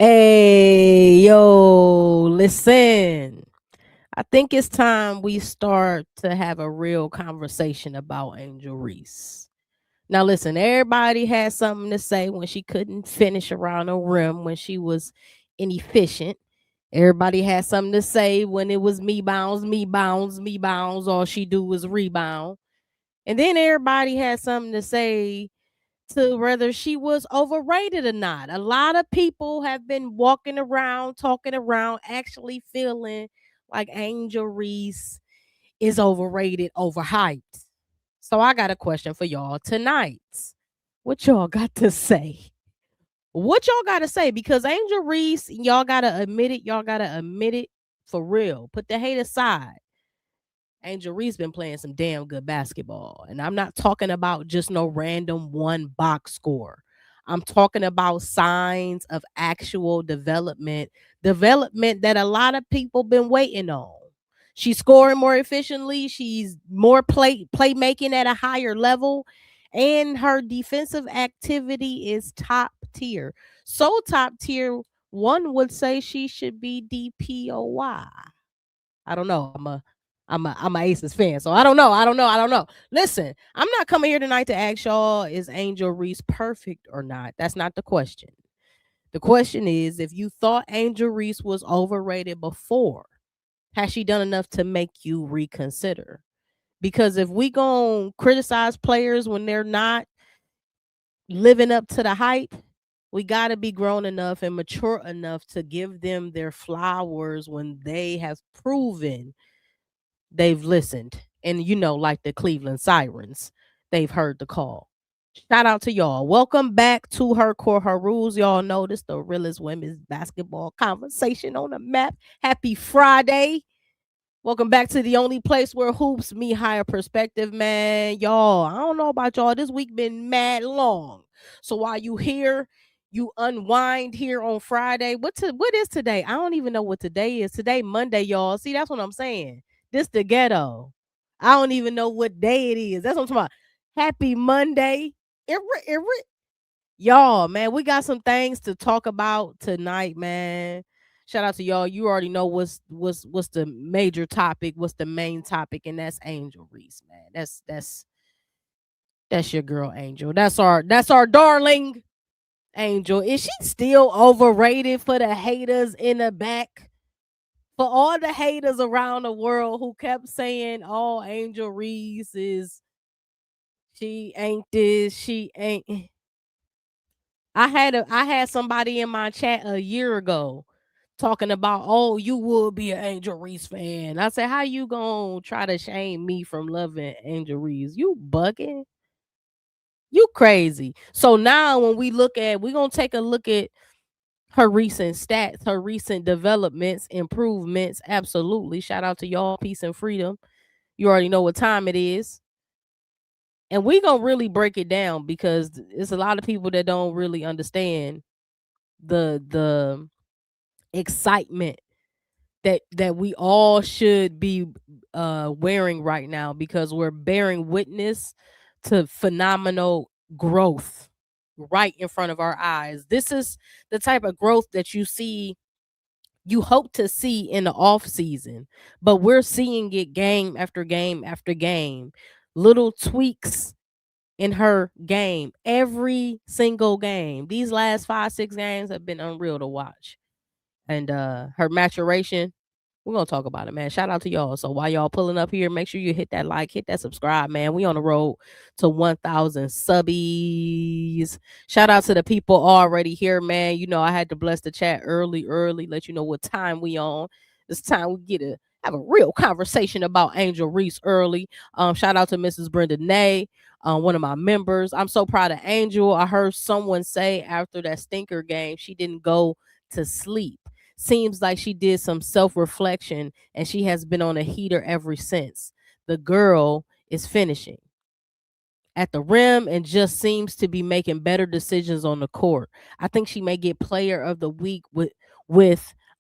Hey, yo, listen. I think it's time we start to have a real conversation about Angel Reese. Now, listen, everybody had something to say when she couldn't finish around the rim, when she was inefficient. Everybody had something to say when it was me bounds, me bounds, me bounds. All she do was rebound. And then everybody had something to say to whether she was overrated or not. A lot of people have been walking around, talking around, actually feeling like Angel Reese is overrated, overhyped. So I got a question for y'all tonight. What y'all got to say? What y'all got to say? Because Angel Reese, y'all got to admit it. Y'all got to admit it for real. Put the hate aside. Angel Reese been playing some damn good basketball. And I'm not talking about just no random one box score. I'm talking about signs of actual development that a lot of people been waiting on. She's scoring more efficiently, she's more playmaking at a higher level, and her defensive activity is top tier. So top tier, one would say she should be DPOY. I don't know. I'm a Aces fan, so I don't know. Listen, I'm not coming here tonight to ask y'all, is Angel Reese perfect or not? That's not the question. The question is, if you thought Angel Reese was overrated before, has she done enough to make you reconsider? Because if we gon' criticize players when they're not living up to the hype, we got to be grown enough and mature enough to give them their flowers when they have proven they've listened. And like the Cleveland Sirens, they've heard the call. Shout out to y'all. Welcome back to Her Core, Her Rules. Y'all know this the realest women's basketball conversation on the map. Happy Friday. Welcome back to the only place where hoops meet higher perspective, man. Y'all, I don't know about y'all. This week been mad long. So while you here, you unwind here on Friday. What is today? I don't even know what today is. Today, Monday, y'all. See, that's what I'm saying. This the ghetto. I don't even know what day it is. That's what I'm talking about. Happy Monday. Y'all, man, we got some things to talk about tonight, man. Shout out to y'all. You already know what's the major topic, what's the main topic, and that's Angel Reese, man. That's your girl Angel. That's our darling Angel. Is she still overrated for the haters in the back? For all the haters around the world who kept saying, "Oh, Angel Reese is she ain't this, she ain't." I had somebody in my chat a year ago talking about, "Oh, you would be an Angel Reese fan." I said, "How you gonna try to shame me from loving Angel Reese? You bugging? You crazy?" So now when we're gonna take a look at her recent stats, her recent developments, improvements. Absolutely. Shout out to y'all. Peace and freedom. You already know what time it is. And we gonna really break it down because it's a lot of people that don't really understand the excitement that we all should be wearing right now, because we're bearing witness to phenomenal growth right in front of our eyes. This is the type of growth that you hope to see in the off season, but we're seeing it game after game after game. Little tweaks in her game every single game. These last 5-6 games have been unreal to watch. And her maturation, we're gonna talk about it, man. Shout out to y'all. So while y'all pulling up here, make sure you hit that like, hit that subscribe, man. We on the road to 1,000 subbies. Shout out to the people already here, man. I had to bless the chat early, let you know what time we on. It's time we get to have a real conversation about Angel Reese early. Shout out to Mrs. Brenda Nay, one of my members. I'm so proud of Angel. I heard someone say after that stinker game, she didn't go to sleep. Seems like she did some self-reflection and she has been on a heater ever since. The girl is finishing at the rim and just seems to be making better decisions on the court. I think she may get player of the week with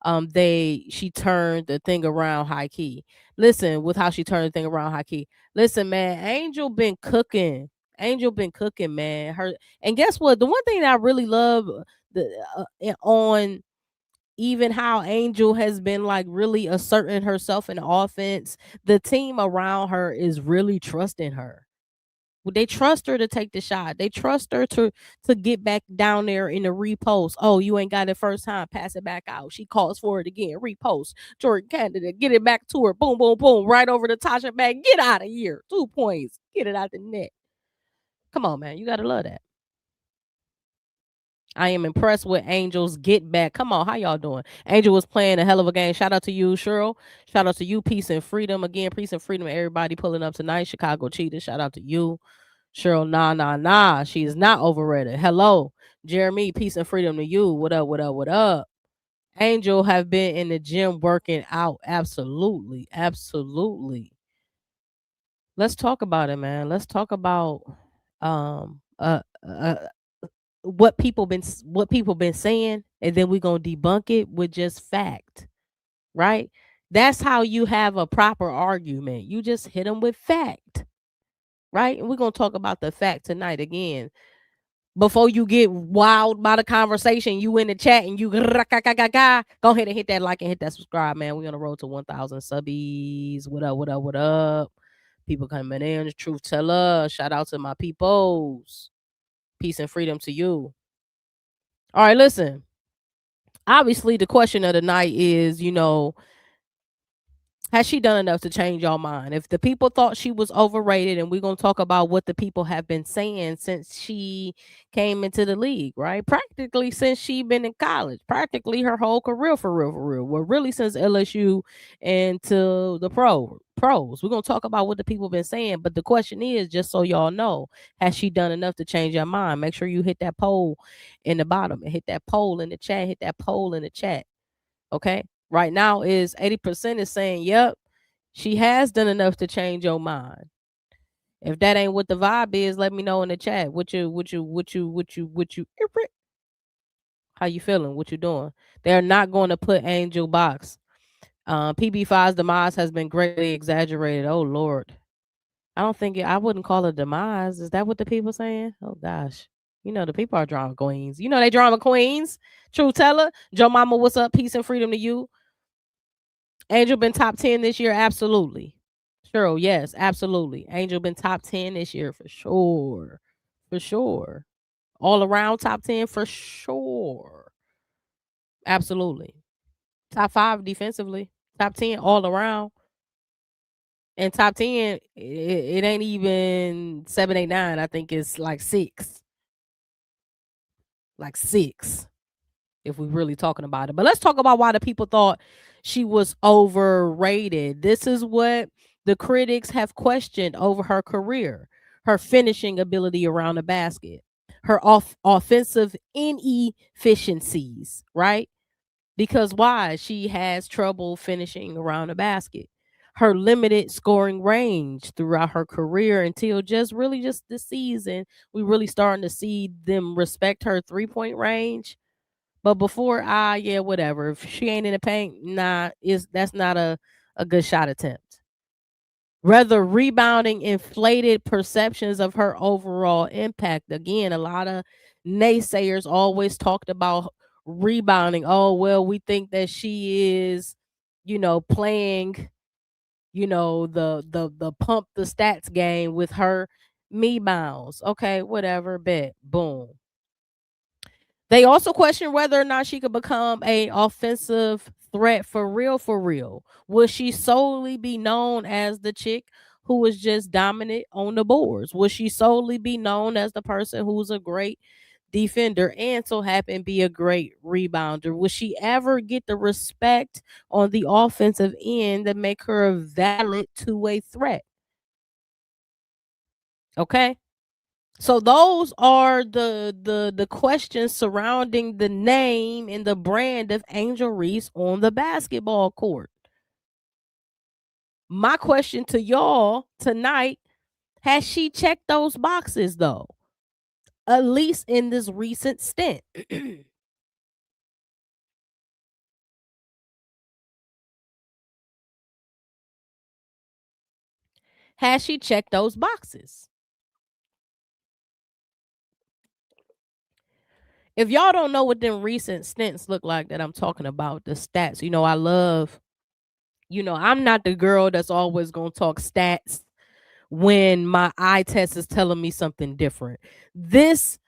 she turned the thing around high key. Listen, with how she turned the thing around high key. Listen, man, Angel been cooking. Angel been cooking, man. Her, and guess what? The one thing that I really love on even how Angel has been like really asserting herself in offense, the team around her is really trusting her. They trust her to take the shot. They trust her to get back down there in the repost. Oh, you ain't got it first time. Pass it back out. She calls for it again. Repost. Jordan Candidate. Get it back to her. Boom, boom, boom. Right over the Tasha bag. Get out of here. 2 points. Get it out the net. Come on, man. You gotta love that. I am impressed with Angel's get back. Come on, how y'all doing? Angel was playing a hell of a game. Shout out to you, Cheryl. Shout out to you, Peace and Freedom. Again, Peace and Freedom, everybody pulling up tonight. Chicago Cheetah. Shout out to you. Cheryl, nah. She is not overrated. Hello. Jeremy, peace and freedom to you. What up, what up, what up? Angel have been in the gym working out. Absolutely. Absolutely. Let's talk about it, man. Let's talk about um uh, uh what people been saying, and then we're gonna debunk it with just fact, right? That's how you have a proper argument. You just hit them with fact, right? And we're gonna talk about the fact tonight again. Before you get wild by the conversation, you in the chat and you go ahead and hit that like and hit that subscribe, man. We're on the road to 1,000 subbies. What up, what up, what up? People coming in, the truth teller. Shout out to my peoples. Peace and freedom to you. All right, listen. Obviously, the question of the night is, has she done enough to change your mind? If the people thought she was overrated, and we're gonna talk about what the people have been saying since she came into the league, right? Practically since she been in college, practically her whole career for real, for real. Well, really since LSU and to the pros. We're gonna talk about what the people been saying, but the question is, just so y'all know, has she done enough to change your mind? Make sure you hit that poll in the bottom and hit that poll in the chat. Hit that poll in the chat. Okay. Right now is 80% is saying, yep, she has done enough to change your mind. If that ain't what the vibe is, let me know in the chat. How you feeling? What you doing? They're not going to put Angel Box. PB5's demise has been greatly exaggerated. Oh Lord. I wouldn't call it demise. Is that what the people saying? Oh gosh. The people are drama queens. They drama queens. True teller. Joe Mama, what's up? Peace and freedom to you. Angel been top 10 this year, absolutely. Cheryl, yes, absolutely. Angel been top 10 this year for sure. For sure. All around top 10 for sure. Absolutely. Top 5 defensively. Top 10 all around. And top 10, it ain't even 7, 8, 9. I think it's like 6. Like 6. If we're really talking about it. But let's talk about why the people thought she was overrated. This is what the critics have questioned over her career: her finishing ability around the basket, her offensive inefficiencies, right? Because why? She has trouble finishing around the basket. Her limited scoring range throughout her career until just this season, we really starting to see them respect her 3-point range. But before, yeah, whatever. If she ain't in the paint, nah, that's not a good shot attempt. Rather, rebounding inflated perceptions of her overall impact. Again, a lot of naysayers always talked about rebounding. Oh, well, we think that she is, playing, the pump the stats game with her me bounds. Okay, whatever, bet. Boom. They also question whether or not she could become a offensive threat for real, for real. Will she solely be known as the chick who was just dominant on the boards? Will she solely be known as the person who's a great defender and so happen to be a great rebounder? Will she ever get the respect on the offensive end that make her a valid two-way threat? Okay. So those are the questions surrounding the name and the brand of Angel Reese on the basketball court. My question to y'all tonight: has she checked those boxes though? At least in this recent stint. Has she checked those boxes? If y'all don't know what them recent stints look like that I'm talking about, the stats, I love, I'm not the girl that's always going to talk stats when my eye test is telling me something different. This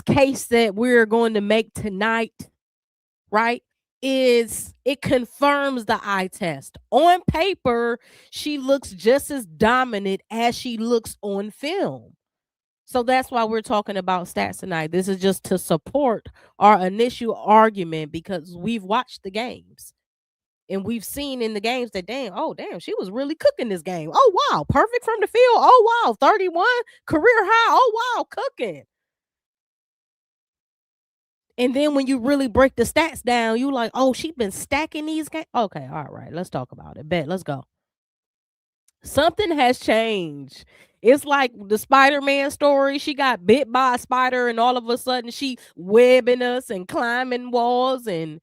case that we're going to make tonight, right, is it confirms the eye test. On paper, she looks just as dominant as she looks on film. So that's why we're talking about stats tonight. This is just to support our initial argument because we've watched the games and we've seen in the games that damn, she was really cooking this game. Oh wow, perfect from the field. Oh wow, 31 career high. Oh wow, cooking. And then when you really break the stats down, you like, oh, she been stacking these games. Okay, all right, let's talk about it. Bet, let's go. Something has changed. It's like the Spider-Man story. She got bit by a spider, and all of a sudden she webbing us and climbing walls and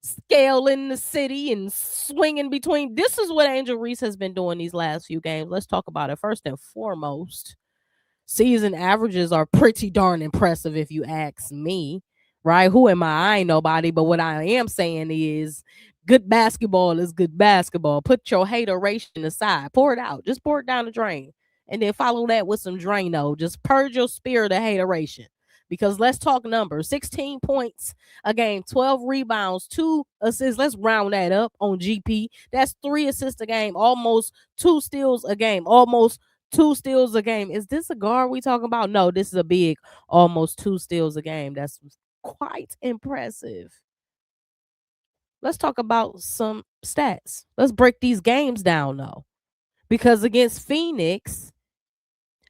scaling the city and swinging between. This is what Angel Reese has been doing these last few games. Let's talk about it. First and foremost, season averages are pretty darn impressive if you ask me, right? Who am I? I ain't nobody, but what I am saying is good basketball is good basketball. Put your hateration aside. Pour it out. Just pour it down the drain. And then follow that with some Drano. Just purge your spirit of hateration. Because let's talk numbers. 16 points a game, 12 rebounds, 2 assists. Let's round that up on GP. That's 3 assists a game, almost 2 steals a game, almost 2 steals a game. Is this a guard we talking about? No, this is a big, almost 2 steals a game. That's quite impressive. Let's talk about some stats. Let's break these games down though. Because against Phoenix,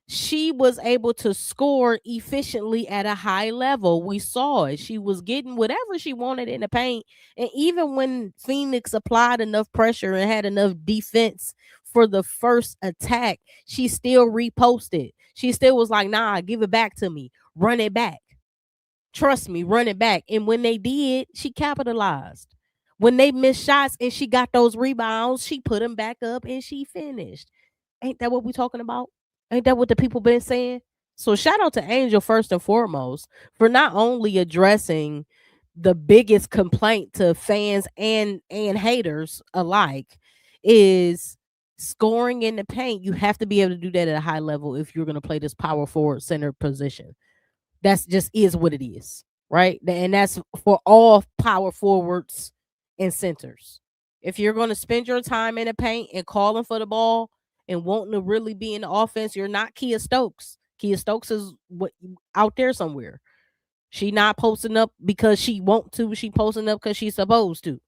she was able to score efficiently at a high level. We saw it. She was getting whatever she wanted in the paint. And even when Phoenix applied enough pressure and had enough defense for the first attack, she still reposted. She still was like, nah, give it back to me. Run it back. Trust me, run it back. And when they did, she capitalized. When they missed shots and she got those rebounds, she put them back up and she finished. Ain't that what we talking about? Ain't that what the people been saying? So shout out to Angel first and foremost for not only addressing the biggest complaint to fans and haters alike is scoring in the paint. You have to be able to do that at a high level if you're going to play this power forward center position. That's just is what it is, right? And that's for all power forwards and centers. If you're going to spend your time in the paint and calling for the ball and wanting to really be in the offense, you're not Kia Stokes. Kia Stokes is out there somewhere. She not posting up because she want to. She posting up because she's supposed to.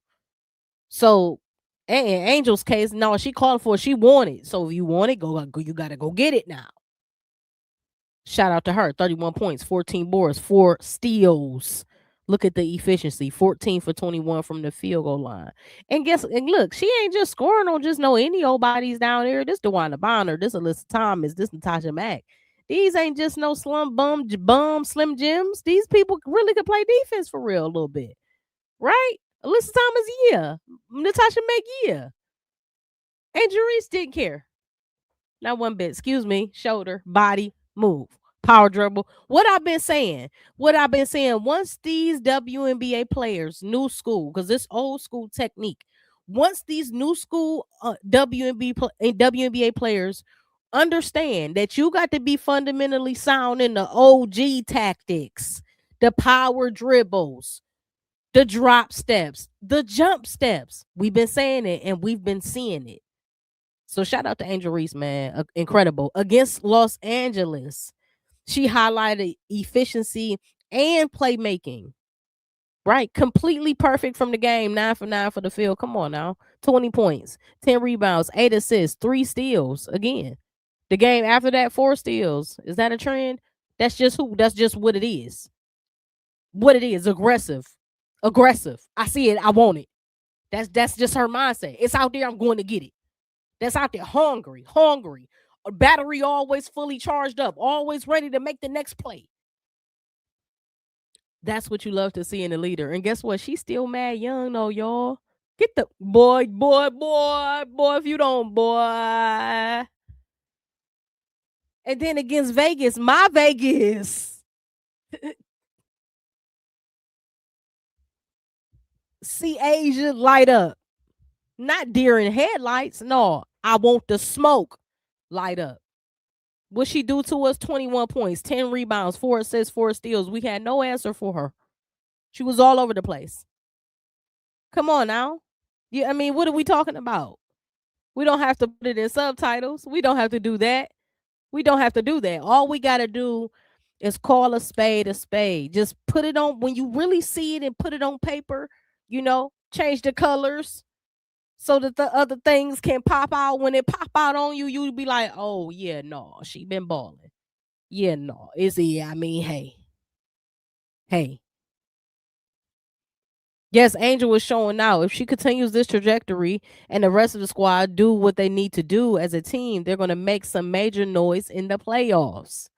So, in Angel's case, no, she called for it. She wanted. So if you want it, go. You gotta go get it now. Shout out to her. 31 points, 14 boards, 4 steals. Look at the efficiency. 14 for 21 from the field goal line. And look, she ain't just scoring on just no any old bodies down there. This Wnba, this Alyssa Thomas, this Natasha Mack. These ain't just no slum bum slim Jims. These people really could play defense for real a little bit. Right? Alyssa Thomas, yeah. Natasha Mack, yeah. And Reese didn't care. Not one bit. Excuse me. Shoulder, body, move. Power dribble. What I've been saying. Once these WNBA players, new school, because this old school technique, once these new school WNBA players understand that you got to be fundamentally sound in the OG tactics, the power dribbles, the drop steps, the jump steps. We've been saying it and we've been seeing it. So shout out to Angel Reese, man. Incredible. Against Los Angeles, she highlighted efficiency and playmaking. Right? Completely perfect from the game. 9 for 9 for the field. Come on now. 20 points, 10 rebounds, 8 assists, 3 steals. Again, the game after that, 4 steals. Is that a trend? That's just what it is. What it is. Aggressive. I see it. I want it. That's just her mindset. It's out there. I'm going to get it. That's out there hungry. A battery always fully charged up, always ready to make the next play. That's what you love to see in a leader. And guess what? She's still mad young though, y'all. Get the boy, if you don't, boy. And then against Vegas, my Vegas. see Asia light up. Not deer in headlights. No, I want the smoke light up. What she do to us? 21 points, 10 rebounds, 4 assists, 4 steals. We had no answer for her. She was all over the place. Come on now. Yeah, I mean, what are we talking about? We don't have to put it in subtitles. We don't have to do that. We don't have to do that. All we got to do is call a spade a spade. Just put it on when you really see it and put it on paper, change the colors so that the other things can pop out. When it pop out on you, you'll be like, oh, yeah, no, she been balling. Yeah, no. Hey. Yes, Angel is showing now. If she continues this trajectory and the rest of the squad do what they need to do as a team, they're going to make some major noise in the playoffs.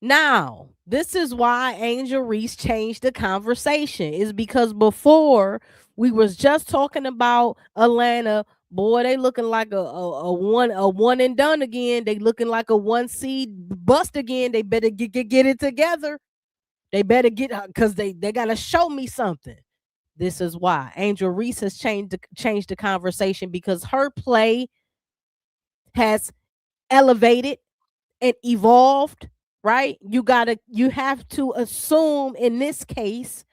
Now, this is why Angel Reese changed the conversation. Is because before we was just talking about Atlanta. Boy, they looking like a one and done again. They looking like a 1 seed bust again. They better get it together. They better get because they gotta show me something. This is why Angel Reese has changed the conversation because her play has elevated and evolved. Right? You have to assume in this case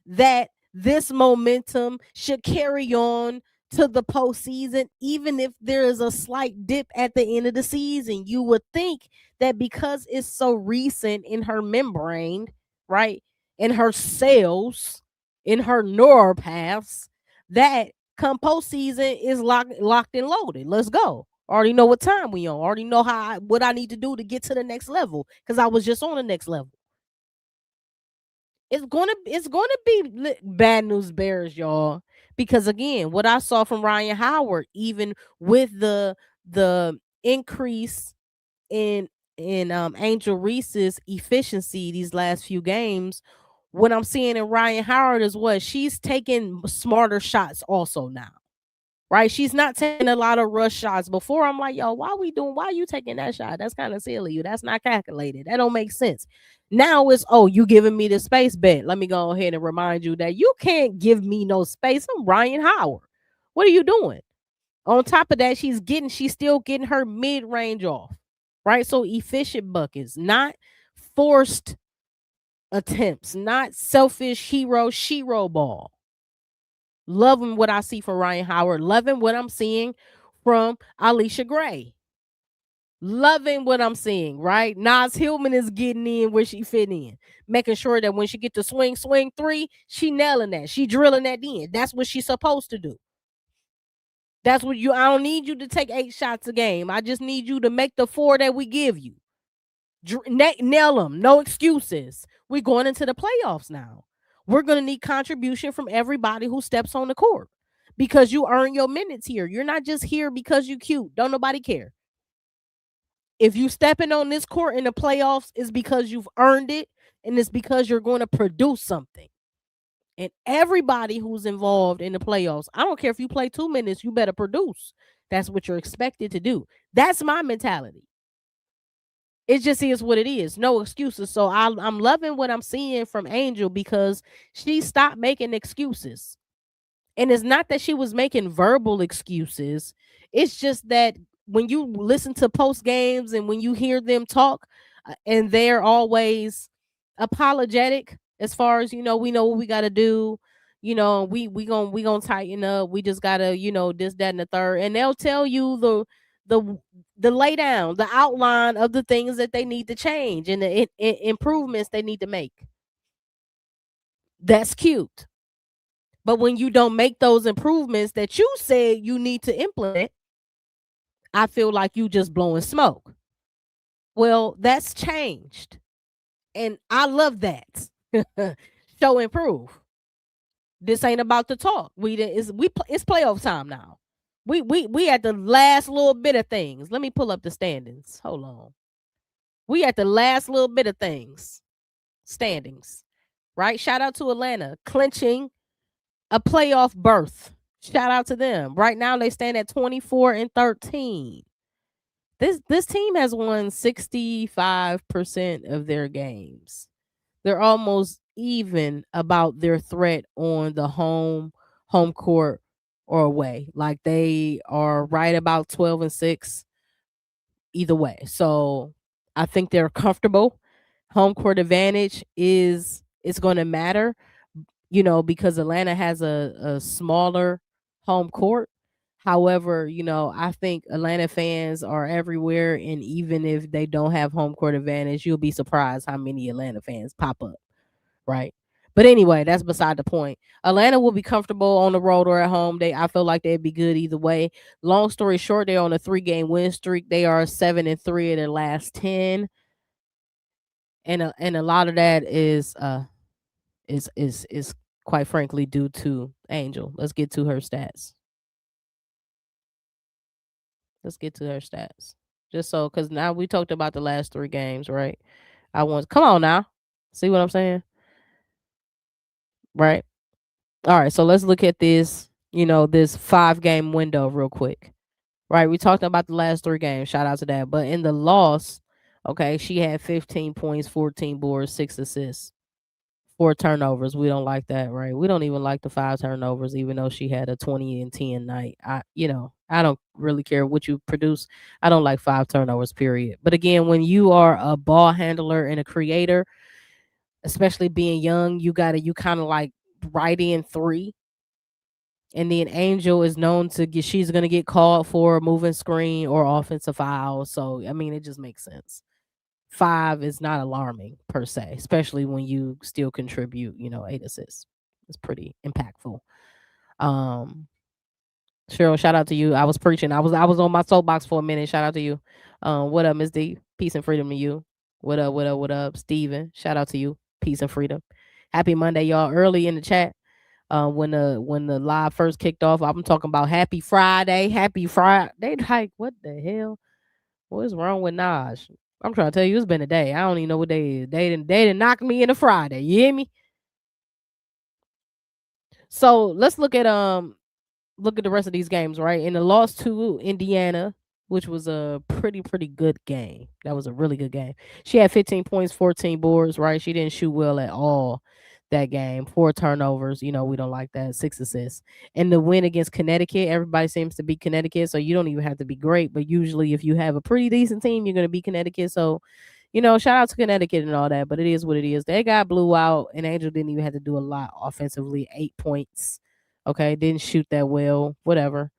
that this momentum should carry on to the postseason, even if there is a slight dip at the end of the season. You would think that because it's so recent in her membrane, right, in her cells, in her neural paths, that come postseason is locked and loaded. Let's go. Already know what time we on. Already know what I need to do to get to the next level because I was just on the next level. It's gonna be bad news bears, y'all. Because again, what I saw from Ryan Howard, even with the increase in Angel Reese's efficiency these last few games, what I'm seeing in Ryan Howard is what she's taking smarter shots also now. Right? She's not taking a lot of rush shots. Before I'm like, yo, why are you taking that shot? That's kind of silly. That's not calculated. That don't make sense. Now it's, oh, you giving me the space bet. Let me go ahead and remind you that you can't give me no space. I'm Ryan Howard. What are you doing? On top of that, she's still getting her mid-range off. Right? So efficient buckets, not forced attempts, not selfish shero ball. Loving what I see from Ryan Howard. Loving what I'm seeing from Alicia Gray. Loving what I'm seeing, right? Nas Hillman is getting in where she fit in. Making sure that when she get to swing 3, she nailing that. She drilling that in. That's what she's supposed to do. I don't need you to take 8 shots a game. I just need you to make the 4 that we give you. Nail them. No excuses. We're going into the playoffs now. We're going to need contribution from everybody who steps on the court because you earn your minutes here. You're not just here because you cute. Don't nobody care. If you stepping on this court in the playoffs, it's because you've earned it and it's because you're going to produce something. And everybody who's involved in the playoffs, I don't care if you play 2 minutes, you better produce. That's what you're expected to do. That's my mentality. It just is what it is. No excuses. So I'm loving what I'm seeing from Angel because she stopped making excuses. And it's not that she was making verbal excuses. It's just that when you listen to post games and when you hear them talk, and they're always apologetic as far as, we know what we got to do. We gonna tighten up. We just gotta, this, that, and the third. And they'll tell you the lay down, the outline of the things that they need to change and the improvements they need to make. That's cute. But when you don't make those improvements that you said you need to implement, I feel like you just blowing smoke. Well, that's changed. And I love that. Show and prove. This ain't about the talk. It's playoff time now. We at the last little bit of things. Let me pull up the standings. Hold on. We at the last little bit of things. Standings. Right? Shout out to Atlanta clinching a playoff berth. Shout out to them. Right now they stand at 24-13. This team has won 65% of their games. They're almost even about their threat on the home court or away. Like they are right about 12-6 either way. So I think they're comfortable. Home court advantage is going to matter, because Atlanta has a smaller home court. However, I think Atlanta fans are everywhere, and even if they don't have home court advantage, you'll be surprised how many Atlanta fans pop up, right? But anyway, that's beside the point. Atlanta will be comfortable on the road or at home. I feel like they'd be good either way. Long story short, they're on a 3-game win streak. They are 7-3 of their last 10, and a lot of that is quite frankly due to Angel. Let's get to her stats. Just so, because now we talked about the last 3 games, right? Come on now. See what I'm saying? Right. All right. So let's look at this, this 5-game window real quick. Right. We talked about the last 3 games. Shout out to that. But in the loss, okay, she had 15 points, 14 boards, 6 assists. 4 turnovers. We don't like that, right? We don't even like the 5 turnovers, even though she had a 20-10 night. I don't really care what you produce. I don't like 5 turnovers, period. But again, when you are a ball handler and a creator, especially being young, you kind of like right in 3. And then Angel is known she's gonna get called for a moving screen or offensive foul. So I mean, it just makes sense. 5 is not alarming per se, especially when you still contribute, 8 assists. It's pretty impactful. Cheryl, shout out to you. I was preaching. I was on my soapbox for a minute. Shout out to you. What up, Miss D? Peace and freedom to you. What up, what up, what up? Steven, shout out to you. Peace and freedom. Happy Monday, y'all. Early in the chat. When the live first kicked off, I'm talking about happy Friday. Happy Friday. They like, what the hell? What's wrong with Naj? I'm trying to tell you, it's been a day. I don't even know what day is. They didn't knock me into Friday. You hear me? So let's look at the rest of these games, right? In the loss to Indiana, which was a pretty good game. That was a really good game. She had 15 points, 14 boards, right? She didn't shoot well at all that game. 4 turnovers, we don't like that. 6 assists. And the win against Connecticut, everybody seems to beat Connecticut, so you don't even have to be great, but usually if you have a pretty decent team, you're going to beat Connecticut. So, shout out to Connecticut and all that, but it is what it is. They got blew out, and Angel didn't even have to do a lot offensively. 8 points. Okay, didn't shoot that well. Whatever.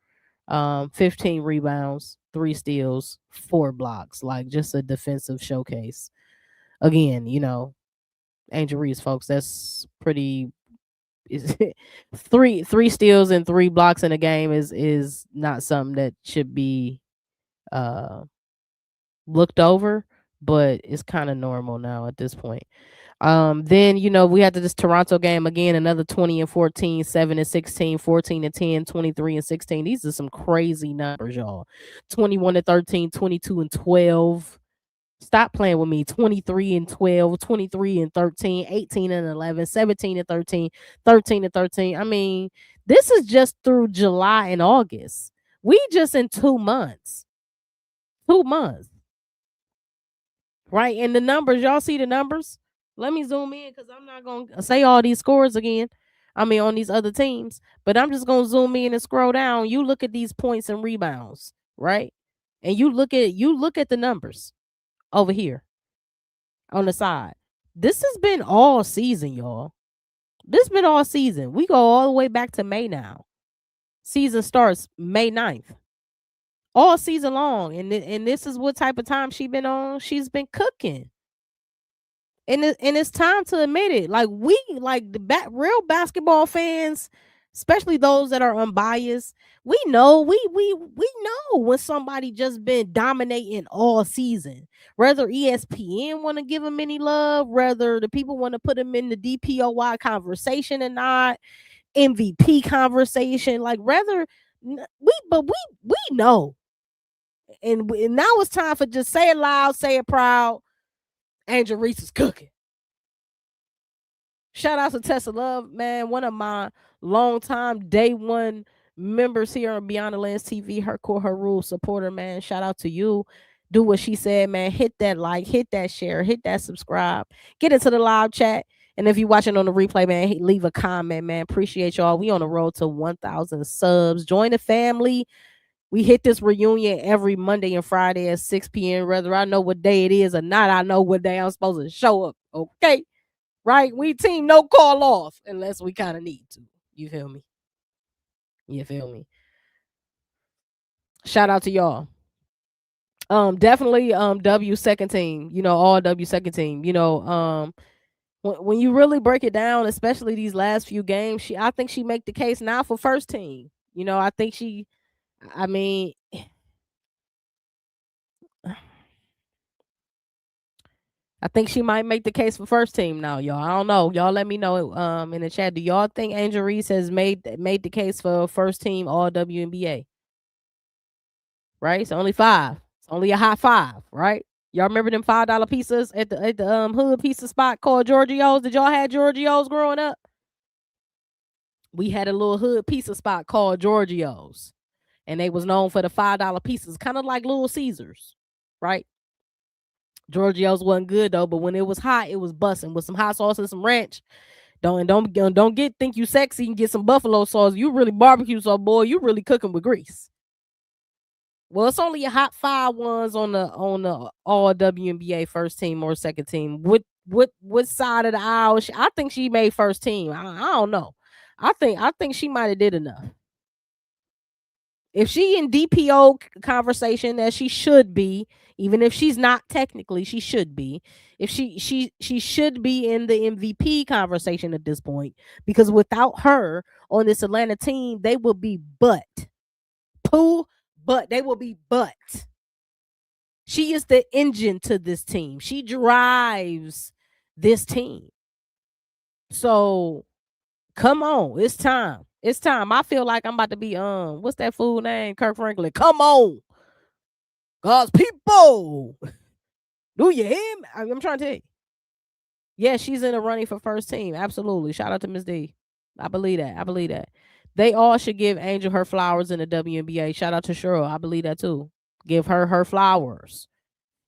15 rebounds, 3 steals, 4 blocks. Like just a defensive showcase. Again, Angel Reese, folks. That's pretty. Is three steals and 3 blocks in a game is not something that should be looked over, but it's kind of normal now at this point. Then we had this Toronto game again, another 20-14, 7-16, 14-10, 23-16. These are some crazy numbers, y'all. 21-13, 22-12. Stop playing with me. 23-12, 23-13, 18-11, 17-13, 13-13. I mean, this is just through July and August. We just in 2 months. 2 months. Right? And the numbers, y'all see the numbers? Let me zoom in because I'm not going to say all these scores again. I mean, on these other teams, but I'm just going to zoom in and scroll down. You look at these points and rebounds, right? And you look at the numbers over here on the side. This has been all season, y'all. This has been all season. We go all the way back to May now. Season starts May 9th. All season long. And this is what type of time she's been on. She's been cooking. And it's time to admit it. Like real basketball fans, especially those that are unbiased, we know when somebody just been dominating all season. Whether ESPN want to give them any love, whether the people want to put them in the DPOY conversation or not, MVP conversation, like whether we know. And now it's time for just say it loud, say it proud. Angel Reese is cooking. Shout out to Tessa Love, man. One of my longtime day one members here on Beyond the Lens TV. Her core, her rule supporter, man. Shout out to you. Do what she said, man. Hit that like, hit that share, hit that subscribe. Get into the live chat. And if you're watching on the replay, man, leave a comment, man. Appreciate y'all. We on the road to 1,000 subs. Join the family. We hit this reunion every Monday and Friday at 6 p.m. Whether I know what day it is or not, I know what day I'm supposed to show up. Okay? Right? We team no call off unless we kind of need to. You feel me? You feel me? Shout out to y'all. Definitely W second team. All W second team. When you really break it down, especially these last few games, I think she make the case now for first team. I think I mean, I think she might make the case for first team now, y'all. I don't know. Y'all let me know in the chat. Do y'all think Angel Reese has made the case for first team all WNBA? Right? It's only 5. It's only a high 5, right? Y'all remember them $5 pizzas at the hood pizza spot called Giorgio's? Did y'all have Giorgio's growing up? We had a little hood pizza spot called Giorgio's, and they was known for the $5 pizzas, kind of like Little Caesars, right? Giorgio's wasn't good though, but when it was hot, it was busting with some hot sauce and some ranch. Don't think you sexy and get some buffalo sauce. You really barbecue sauce, boy. You really cooking with grease. Well, it's only a hot 5 ones on the all WNBA first team or second team. What side of the aisle? I think she made first team. I don't know. I think she might have did enough. If she in DPO conversation, as she should be, even if she's not technically, she should be. If she should be in the MVP conversation at this point, because without her on this Atlanta team, they will be butt. But they will be butt. She is the engine to this team. She drives this team. So come on, it's time. It's time. I feel like I'm about to be what's that fool name? Kirk Franklin. Come on, God's people. Do you hear me? I'm trying to tell you. Yeah, she's in the running for first team. Absolutely. Shout out to Miss D. I believe that. They all should give Angel her flowers in the WNBA. Shout out to Cheryl. I believe that too. Give her flowers.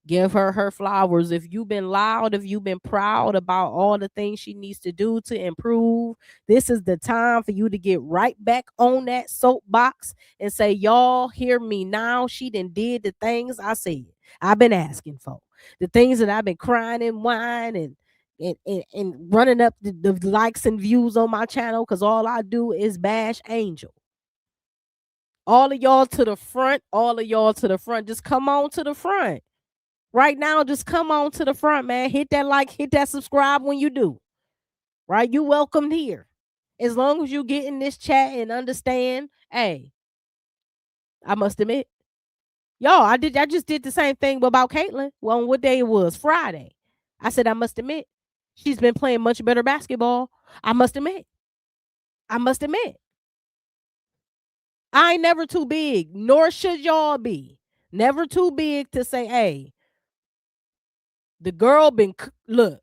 Give her flowers. If you've been loud, if you've been proud about all the things she needs to do to improve, this is the time for you to get right back on that soapbox and say, y'all hear me now. She did the things I said I've been asking for. The things that I've been crying and whining and running up the likes and views on my channel, because all I do is bash Angel. All of y'all to the front. Just come on to the front. Right now, just come on to the front, man. Hit that like, hit that subscribe when you do. Right? You welcome here. As long as you get in this chat and understand, hey, I must admit, y'all, I just did the same thing about Caitlin. Well, on what day it was? Friday. I said, I must admit, she's been playing much better basketball. I must admit. I ain't never too big, nor should y'all be. Never too big to say, hey, the girl been look,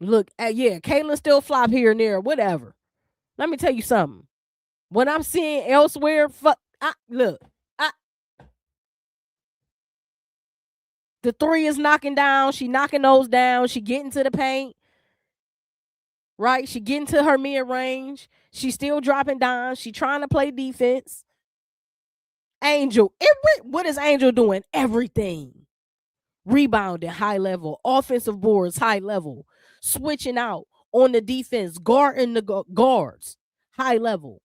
yeah, Caitlin still flop here and there, whatever. Let me tell you something. What I'm seeing elsewhere, the 3 is knocking down. She knocking those down. She getting to the paint. Right? She getting to her mid-range. She's still dropping down. She trying to play defense. Angel, what is Angel doing? Everything. Rebounding, high level. Offensive boards, high level. Switching out on the defense. Guarding the guards, high level.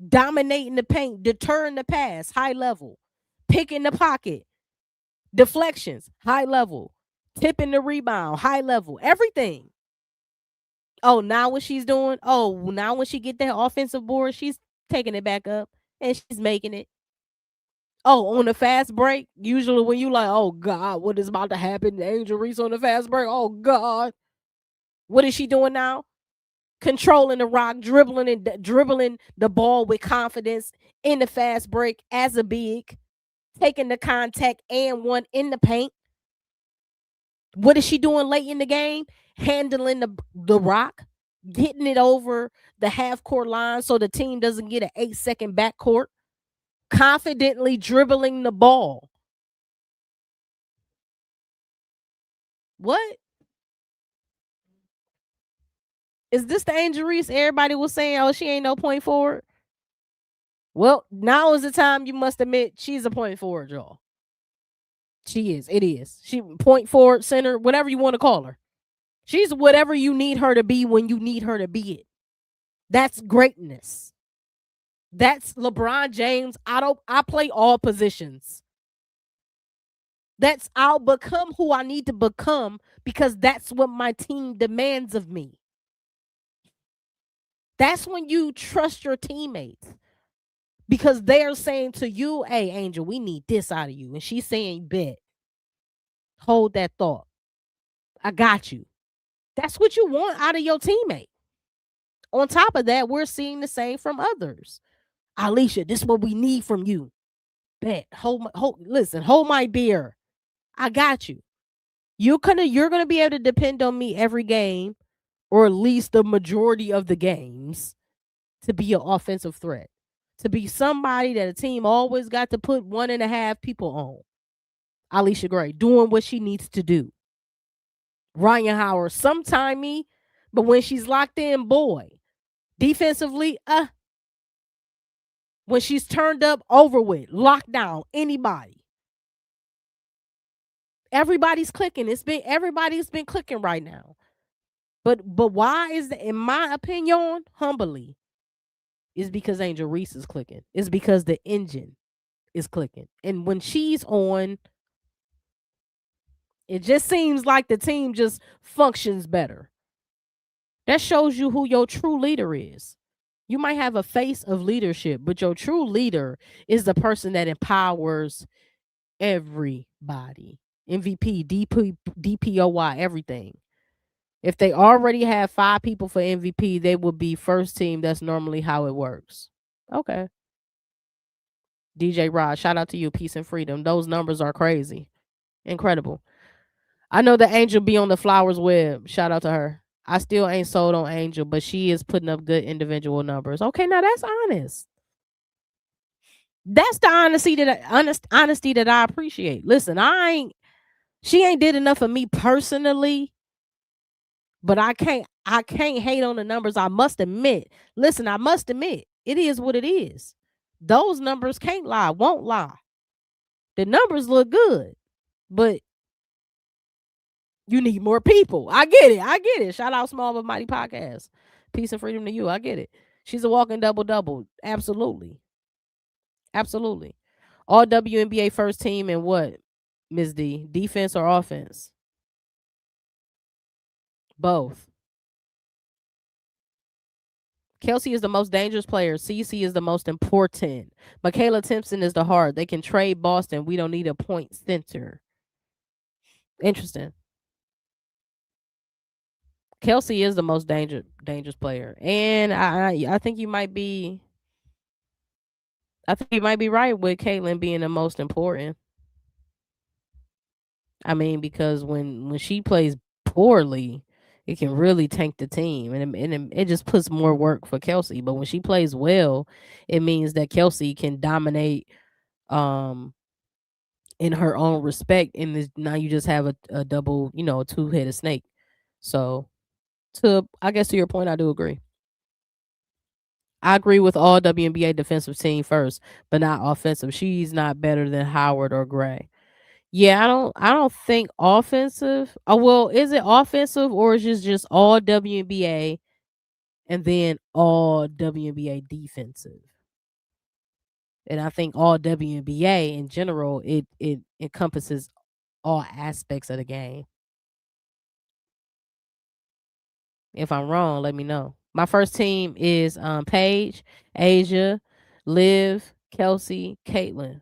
Dominating the paint. Deterring the pass, high level. Picking the pocket. Deflections, high level. Tipping the rebound, high level. Everything. Oh, now what she's doing? Oh, now when she get that offensive board, she's taking it back up and she's making it. Oh, on the fast break, usually when you like, oh God, what is about to happen? Angel Reese on the fast break. Oh God. What is she doing now? Controlling the rock, dribbling the ball with confidence in the fast break as a big, taking the contact and one in the paint. What is she doing late in the game? Handling the rock, getting it over the half court line so the team doesn't get an 8-second backcourt. Confidently dribbling the ball. What? Is this the Angel Reese everybody was saying, oh, she ain't no point forward? Well, now is the time you must admit she's a point forward, y'all. She is. It is. She point forward, center, whatever you want to call her. She's whatever you need her to be when you need her to be it. That's greatness. That's LeBron James. I play all positions. I'll become who I need to become because that's what my team demands of me. That's when you trust your teammates because they're saying to you, hey, Angel, we need this out of you. And she's saying, bet. Hold that thought. I got you. That's what you want out of your teammate. On top of that, we're seeing the same from others. Alicia, this is what we need from you. Bet. Listen, hold my beer. I got you. You're gonna be able to depend on me every game, or at least the majority of the games, to be an offensive threat. To be somebody that a team always got to put 1.5 people on. Alicia Gray doing what she needs to do. Ryan Howard, sometime me, but when she's locked in, boy. Defensively, when she's turned up, over with, locked down, anybody. Everybody's clicking. Everybody's been clicking right now. But why is that? In my opinion, humbly, is because Angel Reese is clicking. It's because the engine is clicking. And when she's on, it just seems like the team just functions better. That shows you who your true leader is. You might have a face of leadership, but your true leader is the person that empowers everybody. MVP, DPOY, everything. If they already have 5 people for MVP, they would be first team. That's normally how it works. Okay. DJ Rod, shout out to you. Peace and freedom. Those numbers are crazy. Incredible. I know that Angel be on the Flowers web. Shout out to her. I still ain't sold on Angel, but she is putting up good individual numbers. Okay, now that's honest. That's the honesty that I appreciate. Listen, she ain't did enough for me personally, but I can't hate on the numbers. I must admit. Listen, I must admit, it is what it is. Those numbers can't lie, won't lie. The numbers look good, but you need more people. I get it. Shout out Small but Mighty Podcast. Peace and freedom to you. I get it. She's a walking double-double. Absolutely. Absolutely. All WNBA first team and what, Ms. D? Defense or offense? Both. Kelsey is the most dangerous player. CC is the most important. Michaela Timpson is the heart. They can trade Boston. We don't need a point center. Interesting. Kelsey is the most dangerous player. And I think you might be right with Caitlin being the most important. I mean, because when she plays poorly, it can really tank the team, and it just puts more work for Kelsey. But when she plays well, it means that Kelsey can dominate in her own respect. And now you just have a double, a two-headed snake. So, I guess to your point, I do agree. I agree with all WNBA defensive team first, but not offensive. She's not better than Howard or Gray. Yeah, I don't think offensive. Oh, well, is it offensive or is it just all WNBA and then all WNBA defensive? And I think all WNBA in general, it encompasses all aspects of the game. If I'm wrong, let me know. My first team is Paige, Asia, Liv, Kelsey, Caitlin.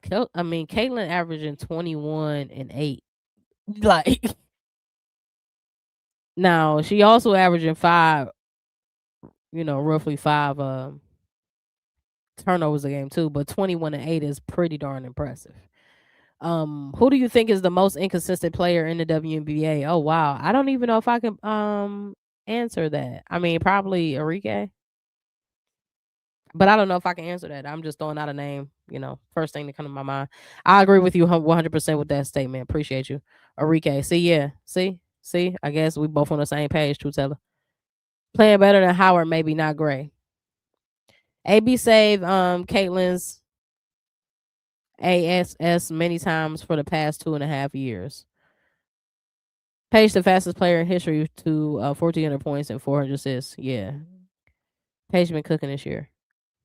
Caitlin averaging 21 and 8. Like, now she also averaging 5, roughly 5 turnovers a game too, but 21 and 8 is pretty darn impressive. Who do you think is the most inconsistent player in the WNBA? Oh wow, I don't even know if I can answer that. I mean, probably Enrique. But I don't know if I can answer that. I'm just throwing out a name, first thing that come to my mind. I agree with you 100% with that statement. Appreciate you. Enrique. See, yeah. See, I guess we both on the same page, True Teller. Playing better than Howard, maybe not Gray. AB saved Caitlin's ASS many times for the past 2.5 years. Paige, the fastest player in history to 1,400 points and 400 assists. Yeah. Paige been cooking this year.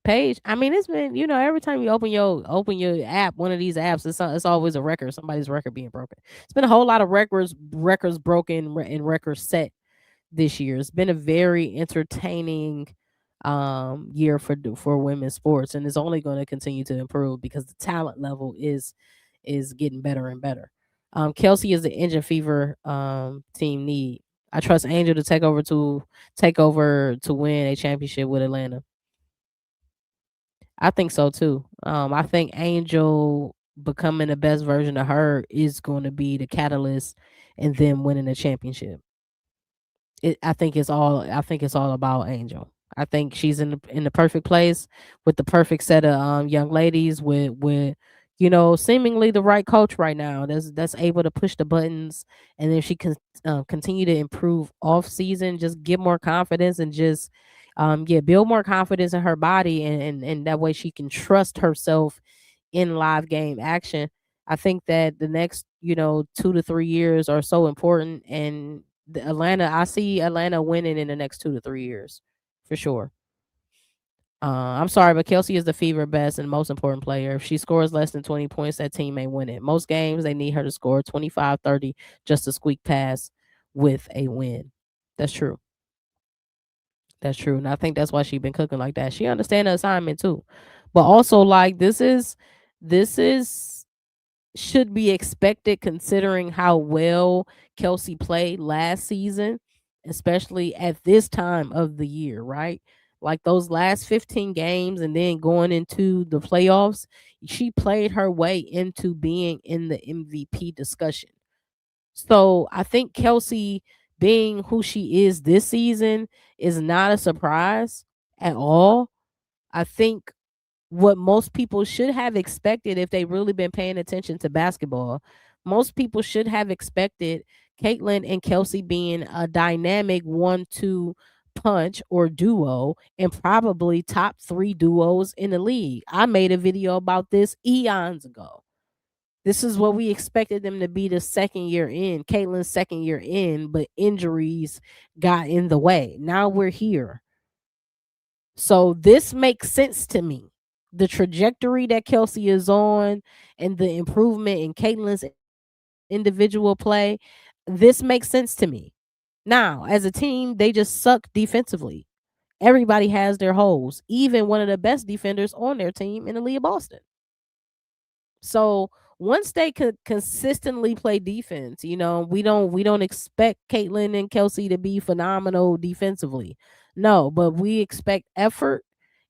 Paige, I mean, it's been, every time you open your app, one of these apps, it's always a record, somebody's record being broken. It's been a whole lot of records broken and records set this year. It's been a very entertaining year for women's sports, and it's only going to continue to improve because the talent level is getting better and better. Kelsey is the engine fever team need. I trust Angel to take over to win a championship with Atlanta. I think so too. I think Angel becoming the best version of her is going to be the catalyst and them winning the championship. I think it's all about Angel. I think she's in the perfect place with the perfect set of young ladies with seemingly the right coach right now that's able to push the buttons, and then she can continue to improve off season, just get more confidence and just build more confidence in her body, and that way she can trust herself in live game action. I think that the next 2 to 3 years are so important, and I see Atlanta winning in the next 2 to 3 years for sure. I'm sorry, but Kelsey is the fever best and most important player. If she scores less than 20 points, that team may win it. Most games, they need her to score 25, 30 just to squeak past with a win. That's true. That's true. And I think that's why she's been cooking like that. She understands the assignment too. But also, like, this is should be expected considering how well Kelsey played last season, especially at this time of the year, right? Like those last 15 games and then going into the playoffs, she played her way into being in the MVP discussion. So I think Kelsey being who she is this season is not a surprise at all. I think what most people should have expected if they really been paying attention to basketball, most people should have expected Caitlin and Kelsey being a dynamic 1-2 punch or duo and probably top 3 duos in the league. I made a video about this eons ago. This is what we expected them to be the second year in, Caitlin's second year in, but injuries got in the way. Now we're here. So this makes sense to me. The trajectory that Kelsey is on and the improvement in Caitlin's individual play, this makes sense to me. Now, as a team, they just suck defensively. Everybody has their holes, even one of the best defenders on their team in the League of Boston. So once they could consistently play defense, we don't expect Caitlin and Kelsey to be phenomenal defensively. No, but we expect effort.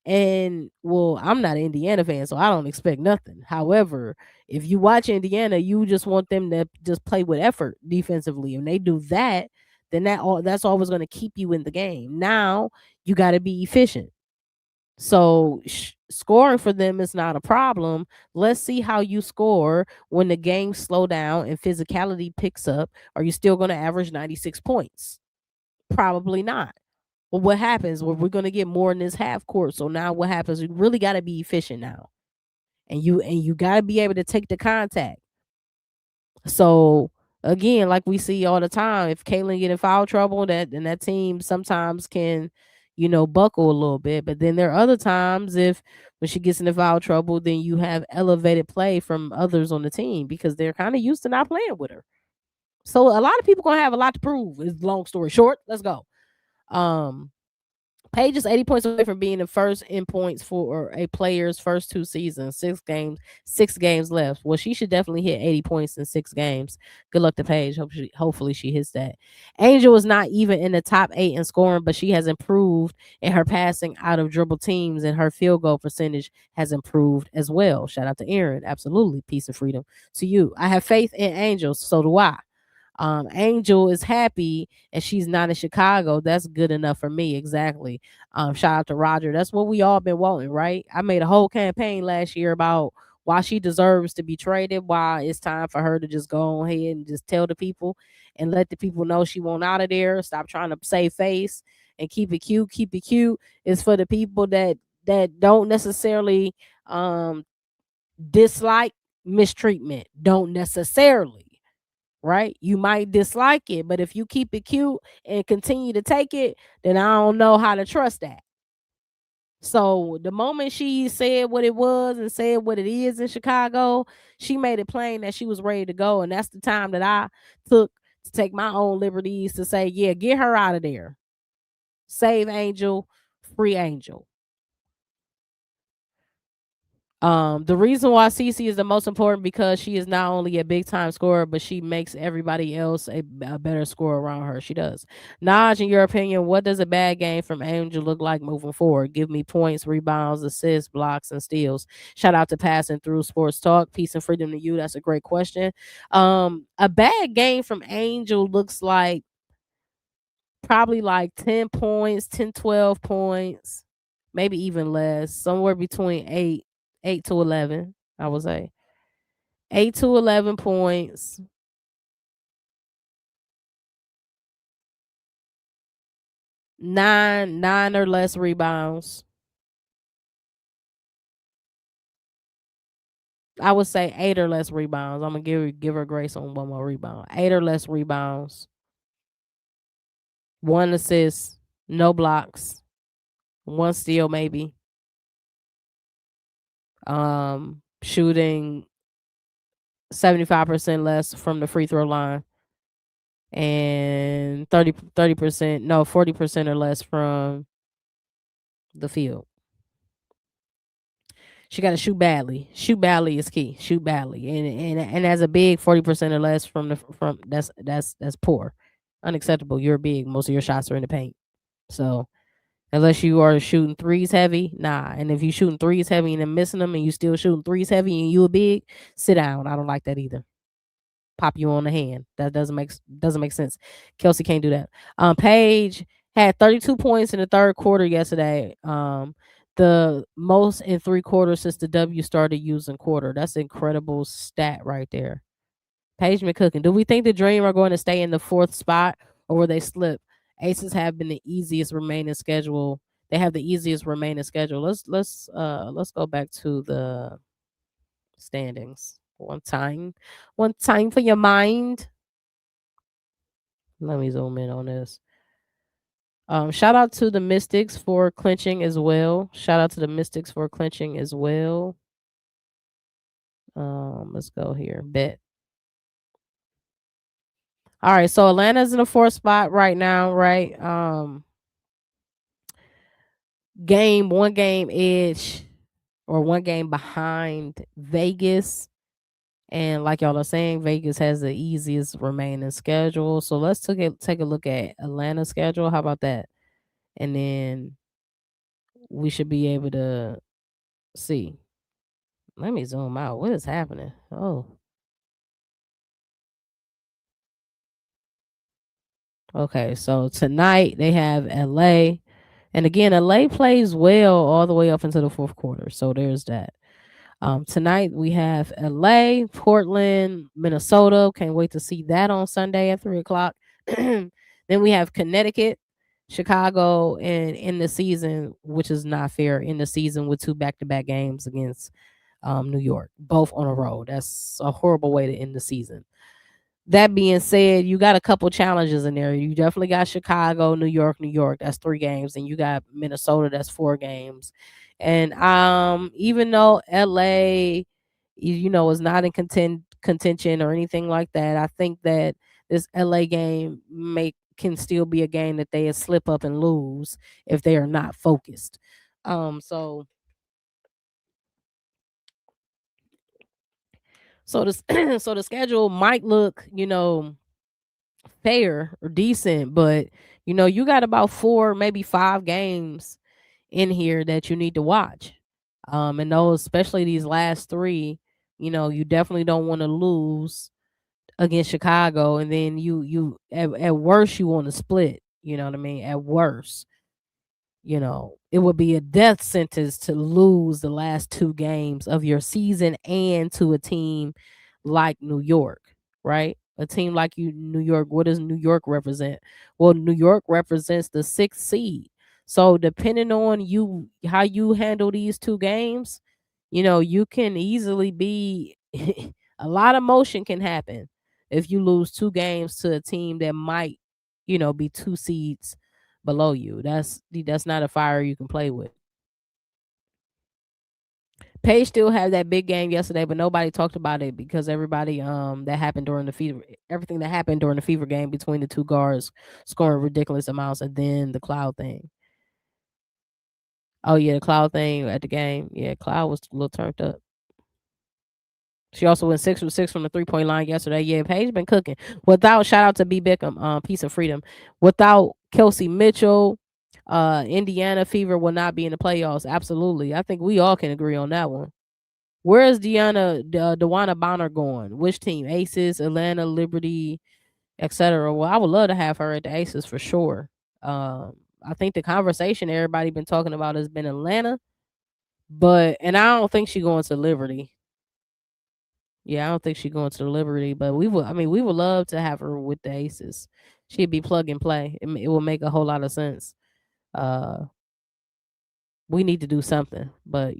And well, I'm not an Indiana fan, so I don't expect nothing. However, if you watch Indiana, you just want them to just play with effort defensively. And they do that, then that's always going to keep you in the game. Now you got to be efficient. So scoring for them is not a problem. Let's see how you score when the games slow down and physicality picks up. Are you still going to average 96 points? Probably not. Well, what happens? Well, we're going to get more in this half court. So now what happens? You really got to be efficient now. And you got to be able to take the contact. So again, like we see all the time, if Caitlin get in foul trouble, that team sometimes can, buckle a little bit. But then there are other times when she gets into foul trouble, then you have elevated play from others on the team because they're kind of used to not playing with her. So a lot of people gonna have a lot to prove. Is long story short. Let's go. Paige is 80 points away from being the first in points for a player's first 2 seasons. 6 games left. Well, she should definitely hit 80 points in 6 games. Good luck to Paige. Hopefully she hits that. Angel is not even in the top 8 in scoring, but she has improved in her passing out of dribble teams, and her field goal percentage has improved as well. Shout out to Aaron. Absolutely. Peace and freedom to you. I have faith in Angel. So do I. Angel is happy and she's not in Chicago. That's good enough for me. Exactly. Shout out to Roger. That's what we all been wanting, right? I made a whole campaign last year about why she deserves to be traded, why it's time for her to just go on ahead and just tell the people and let the people know she won't out of there. Stop trying to save face and keep it cute. Keep it cute. It's for the people that don't necessarily dislike mistreatment. Don't necessarily, right? You might dislike it, but if you keep it cute and continue to take it, then I don't know how to trust that. So the moment she said what it was and said what it is in Chicago, she made it plain that she was ready to go. And that's the time that I took to take my own liberties to say, yeah, get her out of there. Save Angel, free Angel. The reason why Cece is the most important because she is not only a big time scorer, but she makes everybody else a better scorer around her. She does. Naj, in your opinion, what does a bad game from Angel look like moving forward? Give me points, rebounds, assists, blocks, and steals. Shout out to Passing Through Sports Talk. Peace and freedom to you. That's a great question. A bad game from Angel looks like probably like 10 points, 10, 12 points, maybe even less, somewhere between 8 to 11, I would say. 8 to 11 points, 9 or less rebounds. I would say 8 or less rebounds. I'm going to give her grace on one more rebound. 8 or less rebounds, 1 assist, no blocks, 1 steal maybe. Shooting 75% less from the free throw line and 30%, no, 40% or less from the field. She got to shoot badly. Shoot badly is key. Shoot badly, and as a big 40% or less from that's poor, unacceptable. You're big. Most of your shots are in the paint. So unless you are shooting threes heavy, nah. And if you shooting threes heavy and then missing them, and you still shooting threes heavy and you a big, sit down. I don't like that either. Pop you on the hand. That doesn't make sense. Kelsey can't do that. Paige had 32 points in the third quarter yesterday. The most in 3 quarters since the W started using quarter. That's an incredible stat right there. Paige McCookin. Do we think the Dream are going to stay in the 4th spot or will they slip? Aces have been the easiest remaining schedule. They have the easiest remaining schedule. Let's go back to the standings. One time for your mind. Let me zoom in on this. Shout out to the Mystics for clinching as well. Shout out to the Mystics for clinching as well. Let's go here. Bet. All right, so Atlanta's in the 4th spot right now, right? One game edge or 1 game behind Vegas. And like y'all are saying, Vegas has the easiest remaining schedule. So let's take a look at Atlanta's schedule. How about that? And then we should be able to see. Let me zoom out. What is happening? Oh, okay. So tonight they have LA. And again, LA plays well all the way up into the 4th quarter. So there's that. Tonight we have LA, Portland, Minnesota. Can't wait to see that on Sunday at 3:00. Then we have Connecticut, Chicago, and in the season, which is not fair, in the season with 2 back-to-back games against New York, both on a road. That's a horrible way to end the season. That being said, you got a couple challenges in there. You definitely got Chicago, New York, New York. That's 3 games, and you got Minnesota. That's 4 games. And even though LA, is not in contention or anything like that, I think that this LA game can still be a game that they slip up and lose if they are not focused. So the so the schedule might look, fair or decent, but you got about 4, maybe 5 games in here that you need to watch. And those, especially these last 3, you definitely don't want to lose against Chicago, and then you at worst you want to split. You know what I mean? At worst, it would be a death sentence to lose the last two games of your season and to a team like New York, right? A team like New York, what does New York represent? Well, New York represents the sixth seed. So depending on you how you handle these two games, you can easily be a lot of motion can happen if you lose two games to a team that might, be two seeds below you. That's not a fire you can play with. Paige still had that big game yesterday, but nobody talked about it because everybody that happened during the fever everything that happened during the fever game between the two guards scoring ridiculous amounts and then the Cloud thing. Oh yeah, the Cloud thing at the game. Yeah, Cloud was a little turned up. She also went 6 for 6 from the 3-point line yesterday. Yeah, Paige been cooking. Without shout out to B Bickham, Piece of Freedom. Without Kelsey Mitchell, Indiana Fever will not be in the playoffs. Absolutely. I think we all can agree on that one. Where is Dewana Bonner going? Which team? Aces, Atlanta, Liberty, etc. Well, I would love to have her at the Aces for sure. I think the conversation everybody been talking about has been Atlanta, and I don't think she going to Liberty. Yeah, I don't think she's going to the Liberty, but we would love to have her with the Aces. She'd be plug and play. It will make a whole lot of sense. Uh, we need to do something, but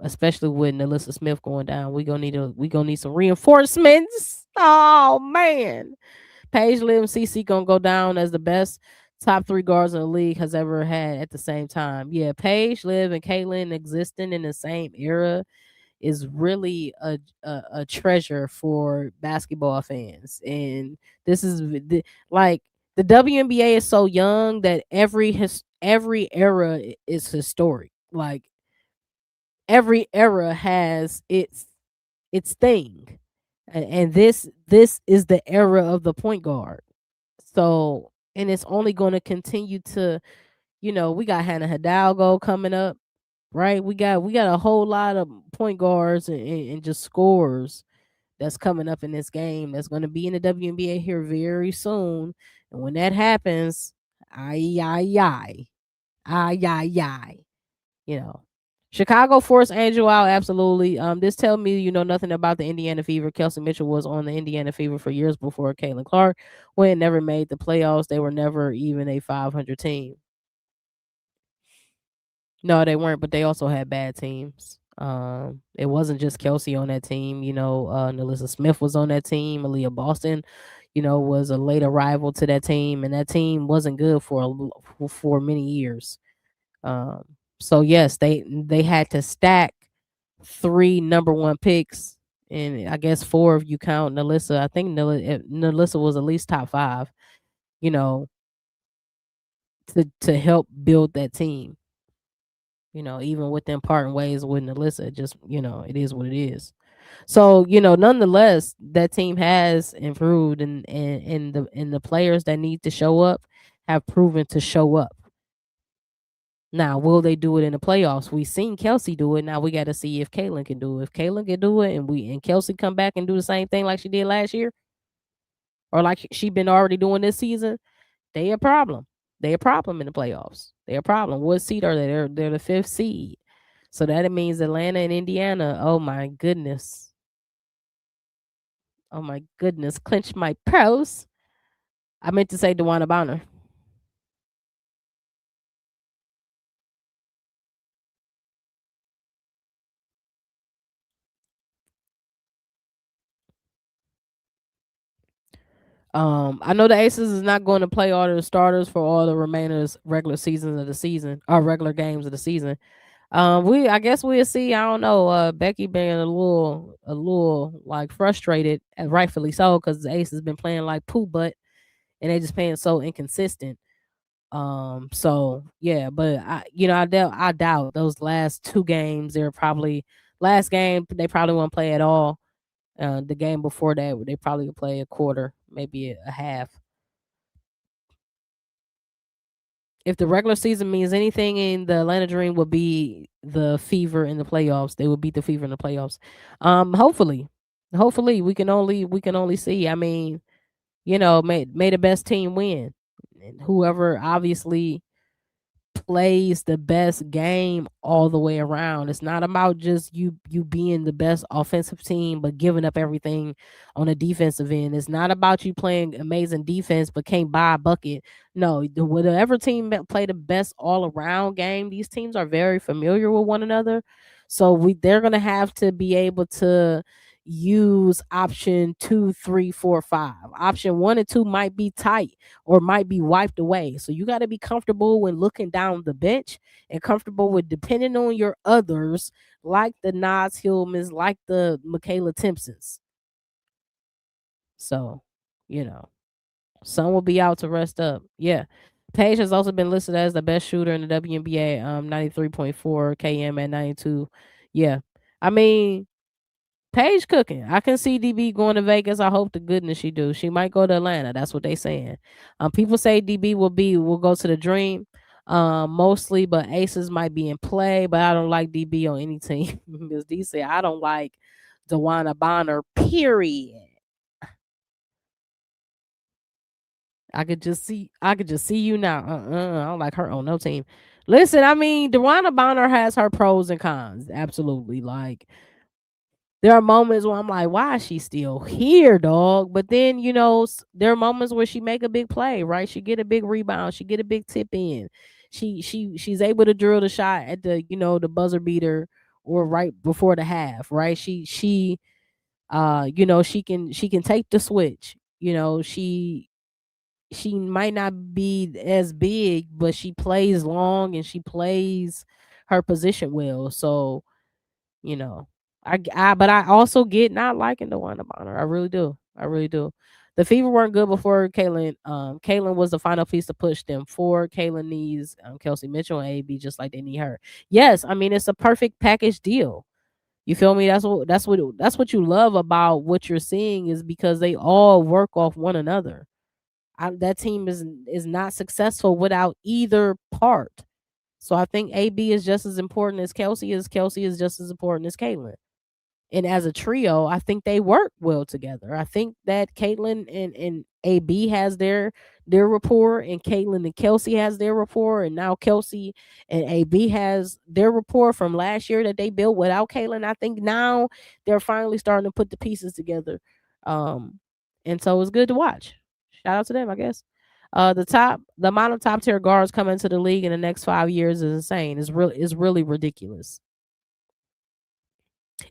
especially with Alyssa Smith going down, we gonna need some reinforcements. Oh man, Paige Lim CC gonna go down as the best top three guards in the league has ever had at the same time. Yeah, Paige, Liv, and Caitlin existing in the same era is really a treasure for basketball fans. And this is like the WNBA is so young that every era is historic. Like every era has its thing. And this is the era of the point guard. So, and it's only going to continue to, we got Hannah Hidalgo coming up, right? We got a whole lot of point guards and just scorers that's coming up in this game that's going to be in the WNBA here very soon. And when that happens, ay ay ay, ay ay ay, you know. Chicago forced Angel out, absolutely. This tell me you know nothing about the Indiana Fever. Kelsey Mitchell was on the Indiana Fever for years before Caitlin Clark. When it never made the playoffs, they were never even a 500 team. No, they weren't, but they also had bad teams. It wasn't just Kelsey on that team. Nalissa Smith was on that team. Aaliyah Boston, was a late arrival to that team, and that team wasn't good for many years. Um, so yes, they had to stack three number one picks, and I guess four if you count Nalissa. I think Nalissa was at least top five. You know, to help build that team. Even with them parting ways with Alyssa, just it is what it is. So nonetheless, that team has improved, and the players that need to show up have proven to show up. Now, will they do it in the playoffs? We've seen Kelsey do it. Now we got to see if Caitlin can do it. If Caitlin can do it, and Kelsey come back and do the same thing like she did last year, or like she been already doing this season, they a problem. They a problem in the playoffs. They a problem. What seed are they? They're the fifth seed. So that means Atlanta and Indiana. Oh my goodness. Oh my goodness. Clinch my pearls. I meant to say Dewana Bonner. I know the Aces is not going to play all the starters for all the remainers regular seasons of the season or regular games of the season. I guess we'll see. I don't know. Becky being a little like frustrated, and rightfully so, because the Ace has been playing like poo butt, and they just playing so inconsistent. So yeah, but I doubt those last two games. They're probably last game. They probably won't play at all. The game before that, they probably would play a quarter, maybe a half. If the regular season means anything in the Atlanta Dream would be the Fever in the playoffs. They would beat the Fever in the playoffs. Hopefully. Hopefully, we can only see. I mean, may the best team win, and whoever obviously plays the best game all the way around. It's not about just you being the best offensive team but giving up everything on the defensive end. It's not about you playing amazing defense but can't buy a bucket. No, whatever team that play the best all around game, these teams are very familiar with one another. So they're gonna have to be able to use option 2, 3, 4, 5. Option 1 and 2 might be tight or might be wiped away. So you got to be comfortable when looking down the bench and comfortable with depending on your others, like the Nas Hillmans, like the Michaela Timpsons. So, you know, some will be out to rest up. Yeah. Paige has also been listed as the best shooter in the WNBA, 93.4 KM at 92. Yeah. I mean, Paige cooking. I can see DB going to Vegas. I hope to goodness she do. She might go to Atlanta. That's what they saying. People say DB will go to the Dream, mostly, but Aces might be in play. But I don't like DB on any team. Ms. D said I don't like Dewana Bonner. Period. I could just see you now. I don't like her on no team. Listen, I mean, Dewana Bonner has her pros and cons. Absolutely, like there are moments where I'm like, why is she still here, dog? But then, there are moments where she make a big play, right? She get a big rebound, she get a big tip in. She's able to drill the shot at the buzzer beater or right before the half, right? She can take the switch. She might not be as big, but she plays long and she plays her position well. So, you know, but I also get not liking the one about her. I really do. I really do. The Fever weren't good before Kaylin. Kaylin was the final piece to push them forward. Kaylin needs Kelsey Mitchell and AB just like they need her. Yes, I mean it's a perfect package deal. You feel me? That's what you love about what you're seeing is because they all work off one another. That team is not successful without either part. So I think AB is just as important as Kelsey is. Kelsey is just as important as Caitlin. And as a trio, I think they work well together. I think that Caitlin and AB has their rapport, and Caitlin and Kelsey has their rapport, and now Kelsey and AB has their rapport from last year that they built without Caitlin. I think now they're finally starting to put the pieces together, and so it's good to watch. Shout out to them, I guess. The amount of top tier guards coming into the league in the next 5 years is insane. It's really ridiculous.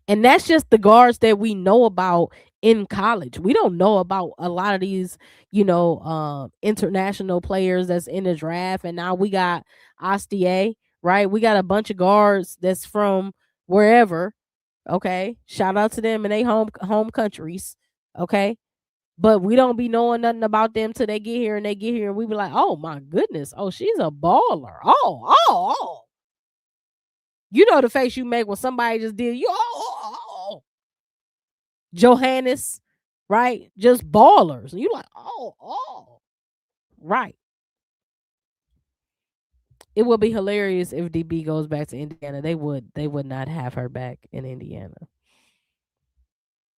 And that's just the guards that we know about in college. We don't know about a lot of these, international players that's in the draft. And now we got Ostia, right? We got a bunch of guards that's from wherever. Okay. Shout out to them in their home countries. Okay. But we don't be knowing nothing about them till they get here and we be like, oh my goodness. Oh, she's a baller. Oh. You know the face you make when somebody just did you. Oh. Johannes, right? Just ballers. And you like, oh. Right. It would be hilarious if DB goes back to Indiana. They would not have her back in Indiana.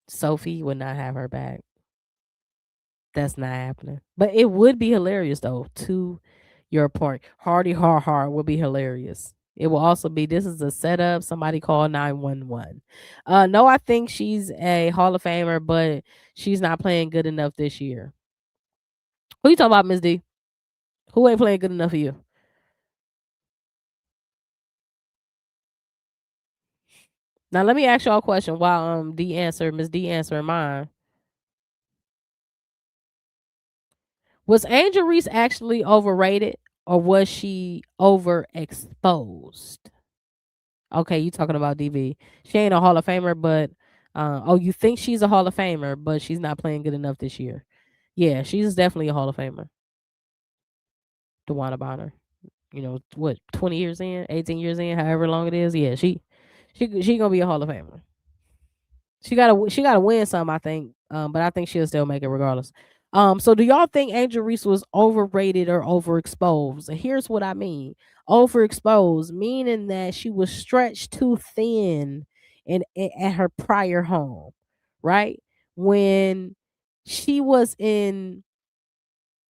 Sophie would not have her back. That's not happening. But it would be hilarious though, to your point. Hardy Har will be hilarious. It will also be this is a setup. Somebody call 911. No, I think she's a Hall of Famer, but she's not playing good enough this year. Who you talking about, Miss D? Who ain't playing good enough for you? Now let me ask y'all a question while Miss D answer mine. Was Angel Reese actually overrated or was she overexposed? Okay, you talking about DB. She ain't a Hall of Famer, but you think she's a Hall of Famer, but she's not playing good enough this year. Yeah, she's definitely a Hall of Famer. DeWanna Bonner. What, 20 years in, 18 years in, however long it is. Yeah, she gonna be a Hall of Famer. She gotta win some, I think. But I think she'll still make it regardless. So do y'all think Angel Reese was overrated or overexposed? And here's what I mean. Overexposed, meaning that she was stretched too thin at her prior home. right? When she was in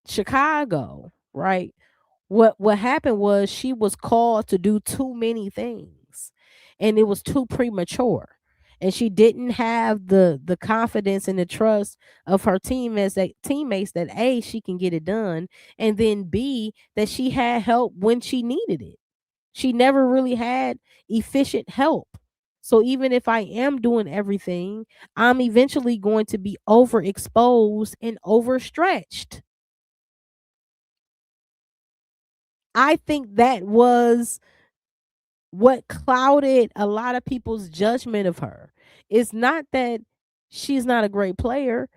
Chicago, right? What happened was she was called to do too many things, and it was too premature, and she didn't have the confidence and the trust of her teammates that A, she can get it done, and then B, that she had help when she needed it. She never really had efficient help. So even if I am doing everything, I'm eventually going to be overexposed and overstretched. I think that was what clouded a lot of people's judgment of her. It's not that she's not a great player.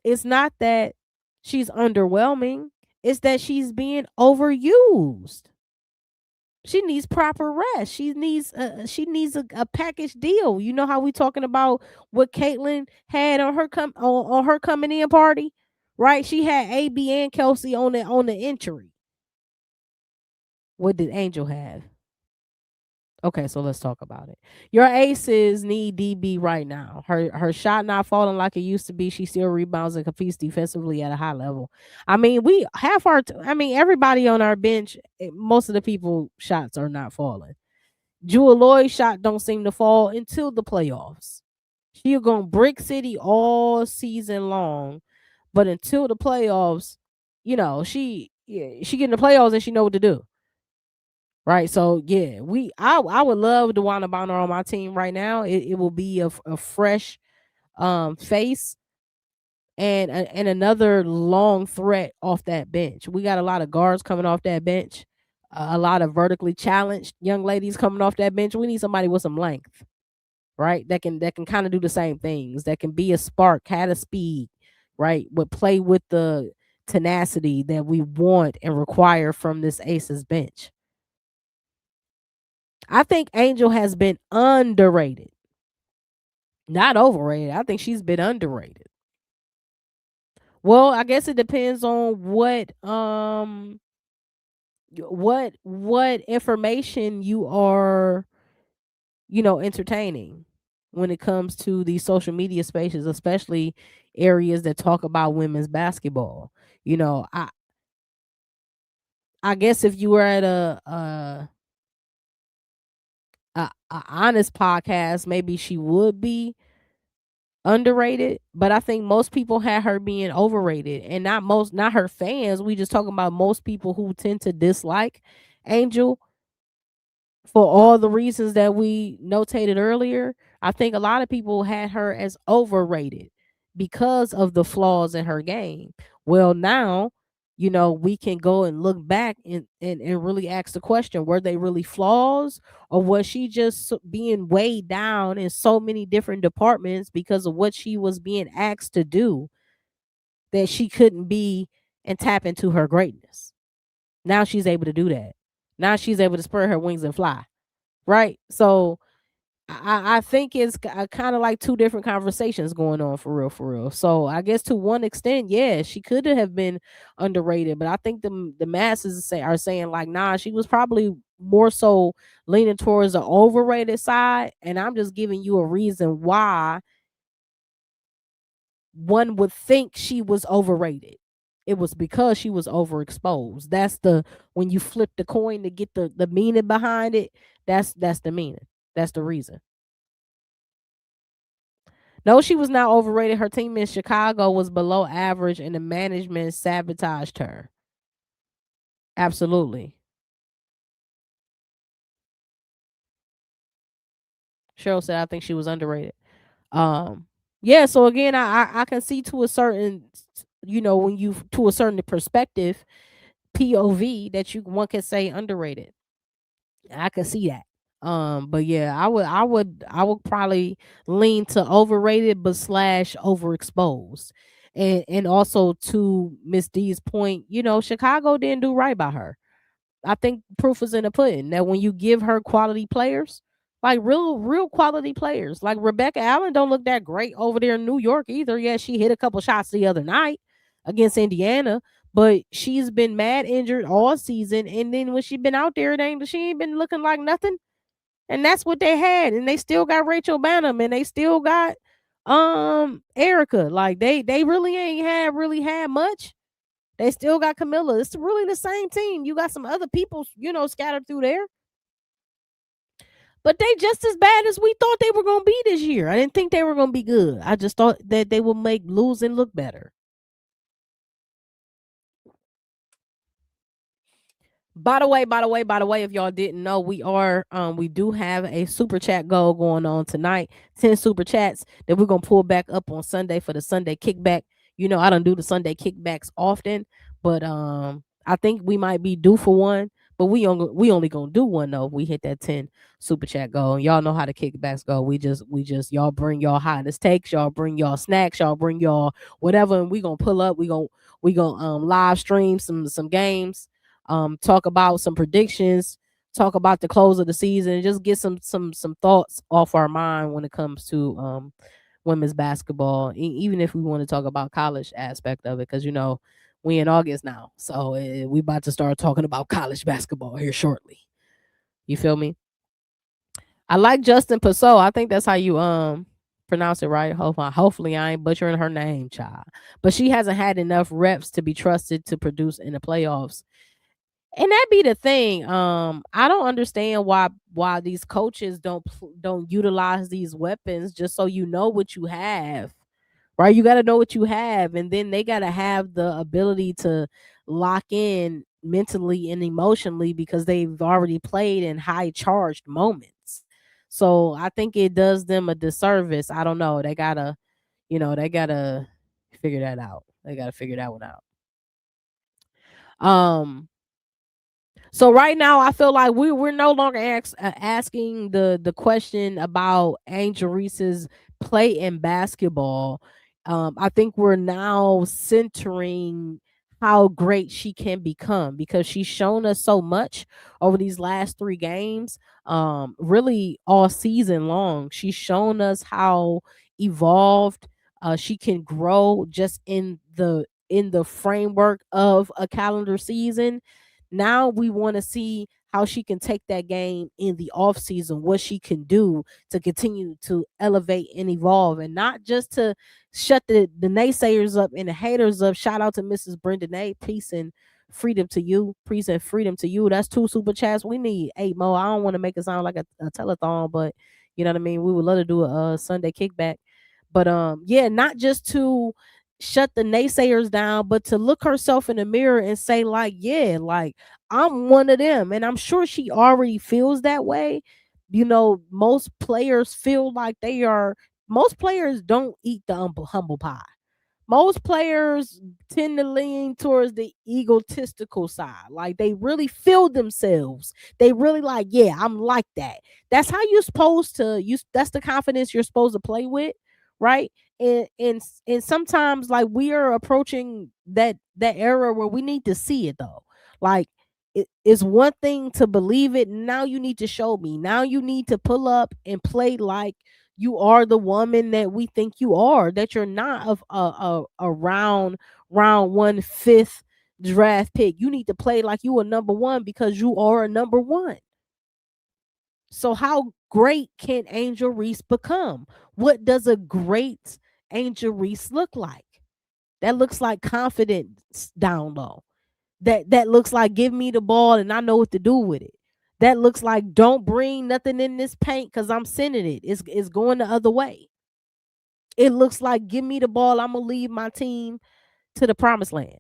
It's not that she's underwhelming. It's that she's being overused. She needs proper rest. She needs a package deal. You know how we talking about what Caitlyn had on on her coming in party, right? She had AB and Kelsey on the entry. What did Angel have? Okay, so let's talk about it. Your aces need DB right now. Her shot not falling like it used to be. She still rebounds and competes defensively at a high level. I mean, we half our. I mean, everybody on our bench, most of the people shots are not falling. Jewel Lloyd's shot don't seem to fall until the playoffs. She'll go brick city all season long, but until the playoffs, she get in the playoffs and she know what to do. Right. So yeah, I would love Dewana Bonner on my team right now. It will be a fresh face and another long threat off that bench. We got a lot of guards coming off that bench, a lot of vertically challenged young ladies coming off that bench. We need somebody with some length, right? That can kind of do the same things. That can be a spark, had a speed, right? Would play with the tenacity that we want and require from this Aces bench. I think Angel has been underrated, not overrated. I think she's been underrated. Well, I guess it depends on what information you are, entertaining when it comes to these social media spaces, especially areas that talk about women's basketball. You know, I guess if you were at a honest podcast, maybe she would be underrated, but I think most people had her being overrated, and not her fans. We just talking about most people who tend to dislike Angel for all the reasons that we notated earlier. I think a lot of people had her as overrated because of the flaws in her game. Well, now, we can go and look back and really ask the question, were they really flaws, or was she just being weighed down in so many different departments because of what she was being asked to do that she couldn't be and tap into her greatness? Now she's able to do that. Now she's able to spread her wings and fly, right? So I think it's kind of like two different conversations going on, for real, for real. So I guess to one extent, yeah, she could have been underrated, but I think the masses are saying like, nah, she was probably more so leaning towards the overrated side, and I'm just giving you a reason why one would think she was overrated. It was because she was overexposed. That's the when you flip the coin to get the meaning behind it. That's the meaning. That's the reason. No, she was not overrated. Her team in Chicago was below average, and the management sabotaged her. Absolutely. Cheryl said I think she was underrated. Um, yeah. So again, I can see to a certain, when you to a certain perspective, POV, that one can say underrated. I can see that. But yeah, I would probably lean to overrated, but slash overexposed. And also to Miss D's point, Chicago didn't do right by her. I think proof is in the pudding that when you give her quality players, like real quality players, like Rebecca Allen don't look that great over there in New York either. Yeah, she hit a couple shots the other night against Indiana, but she's been mad injured all season. And then when she been out there, she ain't been looking like nothing. And that's what they had. And they still got Rachel Bannum, and they still got Erica, like they really ain't had much. They still got Camilla. It's really the same team. You got some other people, scattered through there. But they just as bad as we thought they were gonna be this year. I didn't think they were gonna be good. I just thought that they would make losing look better. By the way, if y'all didn't know, we do have a super chat goal going on tonight. 10 super chats that we're gonna pull back up on Sunday for the Sunday kickback. I don't do the Sunday kickbacks often, but I think we might be due for one. But we only gonna do one though. If we hit that 10 super chat goal. And y'all know how the kickbacks go. We just y'all bring y'all hottest takes, y'all bring y'all snacks, y'all bring y'all whatever, and we gonna pull up. We gonna live stream some games, talk about some predictions, talk about the close of the season, and just get some thoughts off our mind when it comes to women's basketball. Even if we want to talk about college aspect of it, because we in August now, so we about to start talking about college basketball here shortly. You feel me? I like Justin Passau. I think that's how you pronounce it, right? Hopefully I ain't butchering her name, child. But she hasn't had enough reps to be trusted to produce in the playoffs. And that be the thing. I don't understand why these coaches don't utilize these weapons, just so you know what you have. Right? You got to know what you have, and then they got to have the ability to lock in mentally and emotionally because they've already played in high charged moments. So I think it does them a disservice. I don't know. They gotta figure that out. They gotta figure that one out. Um So right now, I feel like we're no longer asking the question about Angel Reese's play in basketball. I think we're now centering how great she can become because she's shown us so much over these last 3 games. Really all season long, she's shown us how evolved she can grow just in the framework of a calendar season. Now we want to see how she can take that game in the off season, what she can do to continue to elevate and evolve, and not just to shut the naysayers up and the haters up. Shout out to Mrs. Brenda A. Peace and freedom to you. Peace and freedom to you. That's 2 super chats. We need 8 more. I don't want to make it sound like a telethon, but you know what I mean. We would love to do a Sunday kickback, but yeah, not just to shut the naysayers down, but to look herself in the mirror and say, like, yeah, like I'm one of them. And I'm sure she already feels that way. Most players feel like most players don't eat the humble pie. Most players tend to lean towards the egotistical side. Like they really feel themselves. They really like, yeah, I'm like that. That's how you're supposed to use. That's the confidence you're supposed to play with, right? And sometimes like we are approaching that era where we need to see it though. Like it's one thing to believe it. Now you need to show me. Now you need to pull up and play like you are the woman that we think you are, that you're not of a round 1/5 draft pick. You need to play like you are number one because you are a number one. So how great can Angel Reese become? What does a great Angel Reese look like? That looks like confidence down low. That looks like give me the ball and I know what to do with it. That looks like don't bring nothing in this paint because I'm sending it. It's going the other way. It looks like give me the ball. I'm gonna lead my team to the promised land.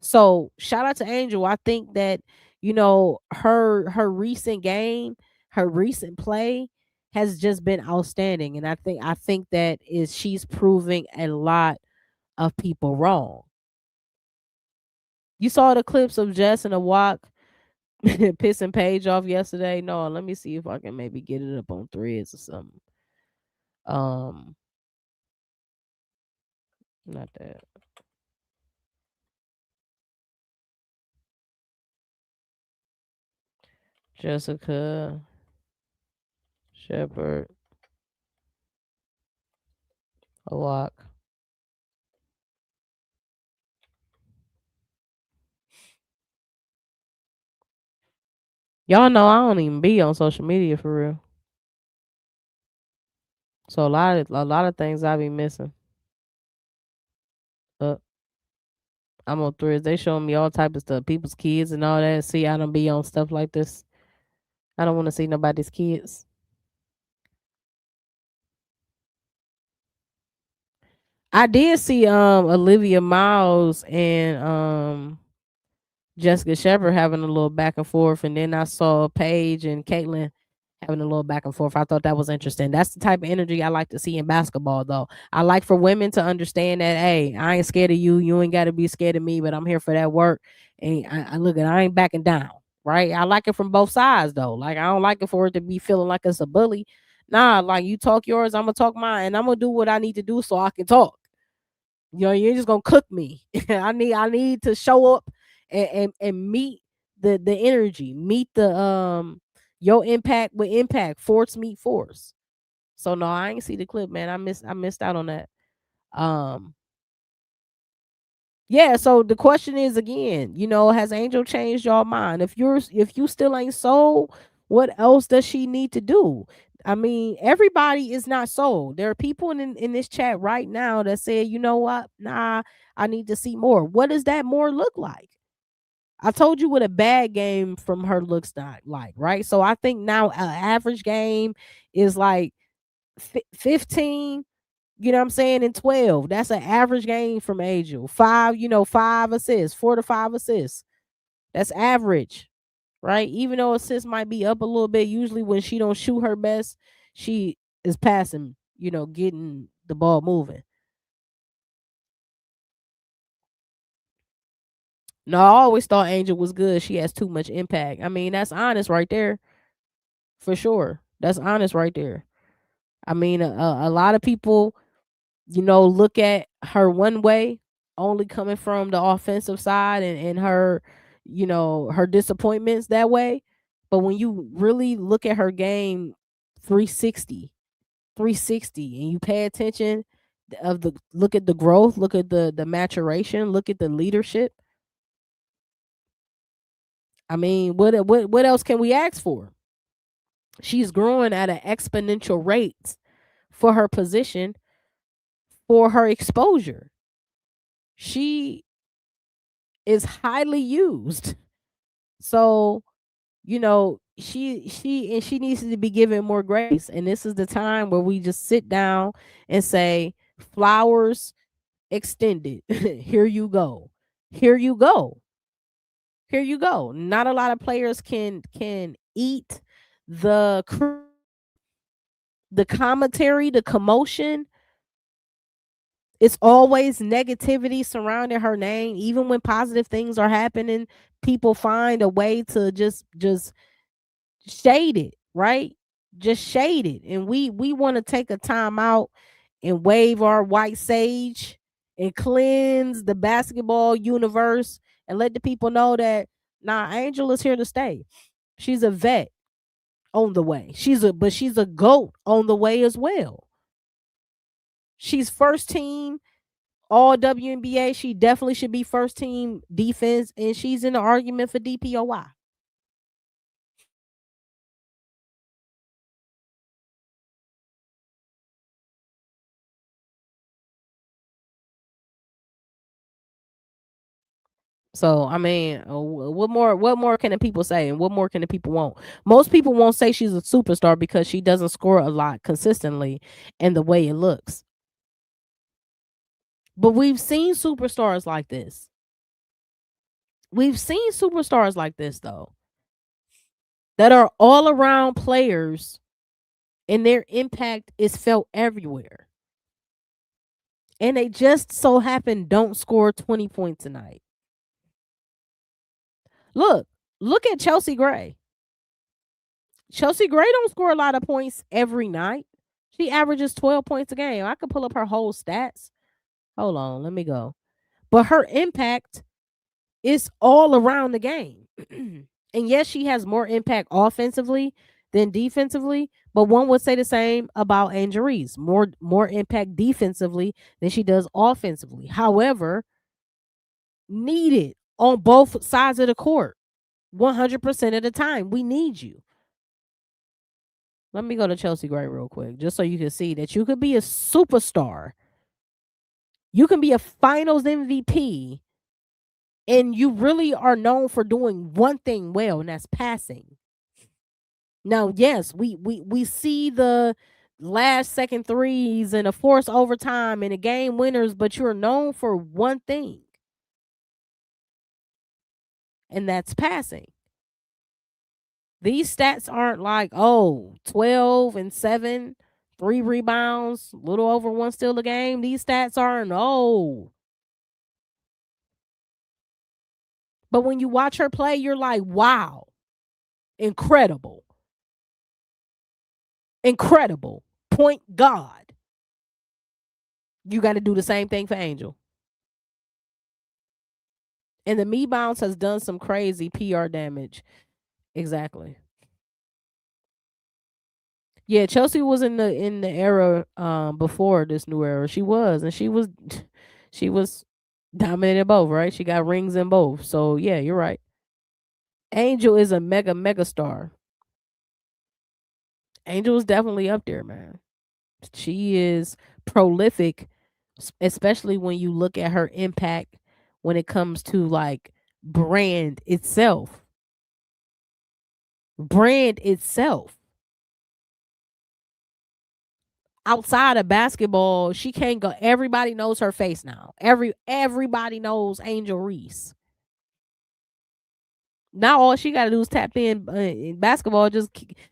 So shout out to Angel. I think that her recent game, her recent play has just been outstanding, and I think that is she's proving a lot of people wrong. You saw the clips of Jess and a walk pissing Paige off yesterday. No, let me see if I can maybe get it up on threads or something. Um, Not that. Jessica Shepherd a walk. Y'all know I don't even be on social media for real. So a lot of things I be missing. Uh, I'm on threads. They showing me all type of stuff, people's kids and all that. See, I don't be on stuff like this. I don't want to see nobody's kids. I did see Olivia Miles and Jessica Shepard having a little back and forth, and then I saw Paige and Caitlyn having a little back and forth. I thought that was interesting. That's the type of energy I like to see in basketball, though. I like for women to understand that, hey, I ain't scared of you. You ain't got to be scared of me, but I'm here for that work. And I look at, I ain't backing down, right? I like it from both sides, though. Like I don't like it for it to be feeling like it's a bully. Nah, like you talk yours, I'm gonna talk mine, and I'm gonna do what I need to do so I can talk. You know, you're just gonna cook me. I need to show up and meet the energy, meet the your impact with impact, force meet force. So no, I ain't see the clip, man. I missed out on that. Um yeah, so the question is again, has Angel changed y'all mind? If you still ain't sold, what else does she need to do? I mean, everybody is not sold. There are people in this chat right now that say, you know what? Nah, I need to see more. What does that more look like? I told you what a bad game from her looks like, right? So I think now an average game is like 15, you know what I'm saying, and 12. That's an average game from Angel. 5 assists, 4 to 5 assists. That's average, right? Even though assists might be up a little bit, usually when she don't shoot her best, she is passing, getting the ball moving. No, I always thought Angel was good. She has too much impact. I mean, that's honest right there, for sure. That's honest right there. I mean, a lot of people, look at her one way, only coming from the offensive side and her, her disappointments that way. But when you really look at her game 360, 360, and you pay attention look at the growth, look at the maturation, look at the leadership. I mean, what else can we ask for? She's growing at an exponential rate for her position, for her exposure. She is highly used. So, she needs to be given more grace. And this is the time where we just sit down and say, flowers extended. Here you go. Here you go. Here you go. Not a lot of players can eat the the commentary, the commotion. It's always negativity surrounding her name. Even when positive things are happening, people find a way to just shade it, right? Just shade it. And we want to take a time out and wave our white sage and cleanse the basketball universe and let the people know that Angel is here to stay. She's a vet on the way. She's a GOAT on the way as well. She's first team all WNBA. She definitely should be first team defense, and she's in the argument for DPOY. So I mean, what more? What more can the people say, and what more can the people want? Most people won't say she's a superstar because she doesn't score a lot consistently, and the way it looks. But we've seen superstars like this. We've seen superstars like this though, that are all around players, and their impact is felt everywhere. And they just so happen don't score 20 points a night. Look, look at Chelsea Gray. Chelsea Gray don't score a lot of points every night. She averages 12 points a game. I could pull up her whole stats. Hold on, let me go. But her impact is all around the game. And yes, she has more impact offensively than defensively, but one would say the same about Angel Reese. More impact defensively than she does offensively. However, needed on both sides of the court 100% of the time. We need you. Let me go to Chelsea Gray real quick, just so you can see that you could be a superstar. You can be a finals MVP, and you really are known for doing one thing well, and that's passing. Now, yes, we see the last second threes and a forced overtime and the game winners, but you're known for one thing, and that's passing. These stats aren't like, oh, 12 and 7, 3 rebounds, little over one steal a game. These stats aren't, oh. But when you watch her play, you're like, wow, incredible. Incredible. Point God. You got to do the same thing for Angel. And the me bounce has done some crazy PR damage. Exactly. Yeah, Chelsea was in the era before this new era. She was, and she was dominant in both, right? She got rings in both. So yeah, you're right. Angel is a mega star. Angel is definitely up there, man. She is prolific, especially when you look at her impact when it comes to like brand itself. Brand itself. Outside of basketball, she can't go. Everybody knows her face now. Everybody knows Angel Reese. Now all she got to do is tap in basketball. Just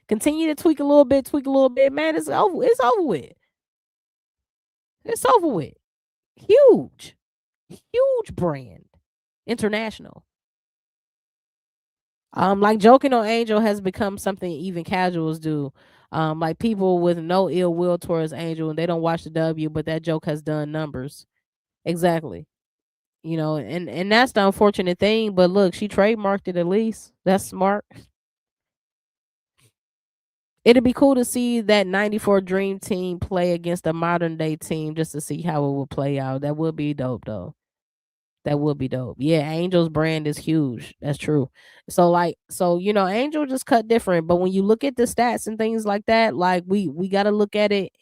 continue to tweak a little bit. Man, it's over. It's over with. It's over with. Huge brand, international. Like joking on Angel has become something even casuals do. Like people with no ill will towards Angel and they don't watch the W, but that joke has done numbers. Exactly. And that's the unfortunate thing. But look, she trademarked it at least. That's smart. It'd be cool to see that 94 Dream Team play against a modern day team just to see how it would play out. That would be dope though. That would be dope. Yeah, Angel's brand is huge. That's true. So Angel just cut different, but when you look at the stats and things like that, like we got to look at it,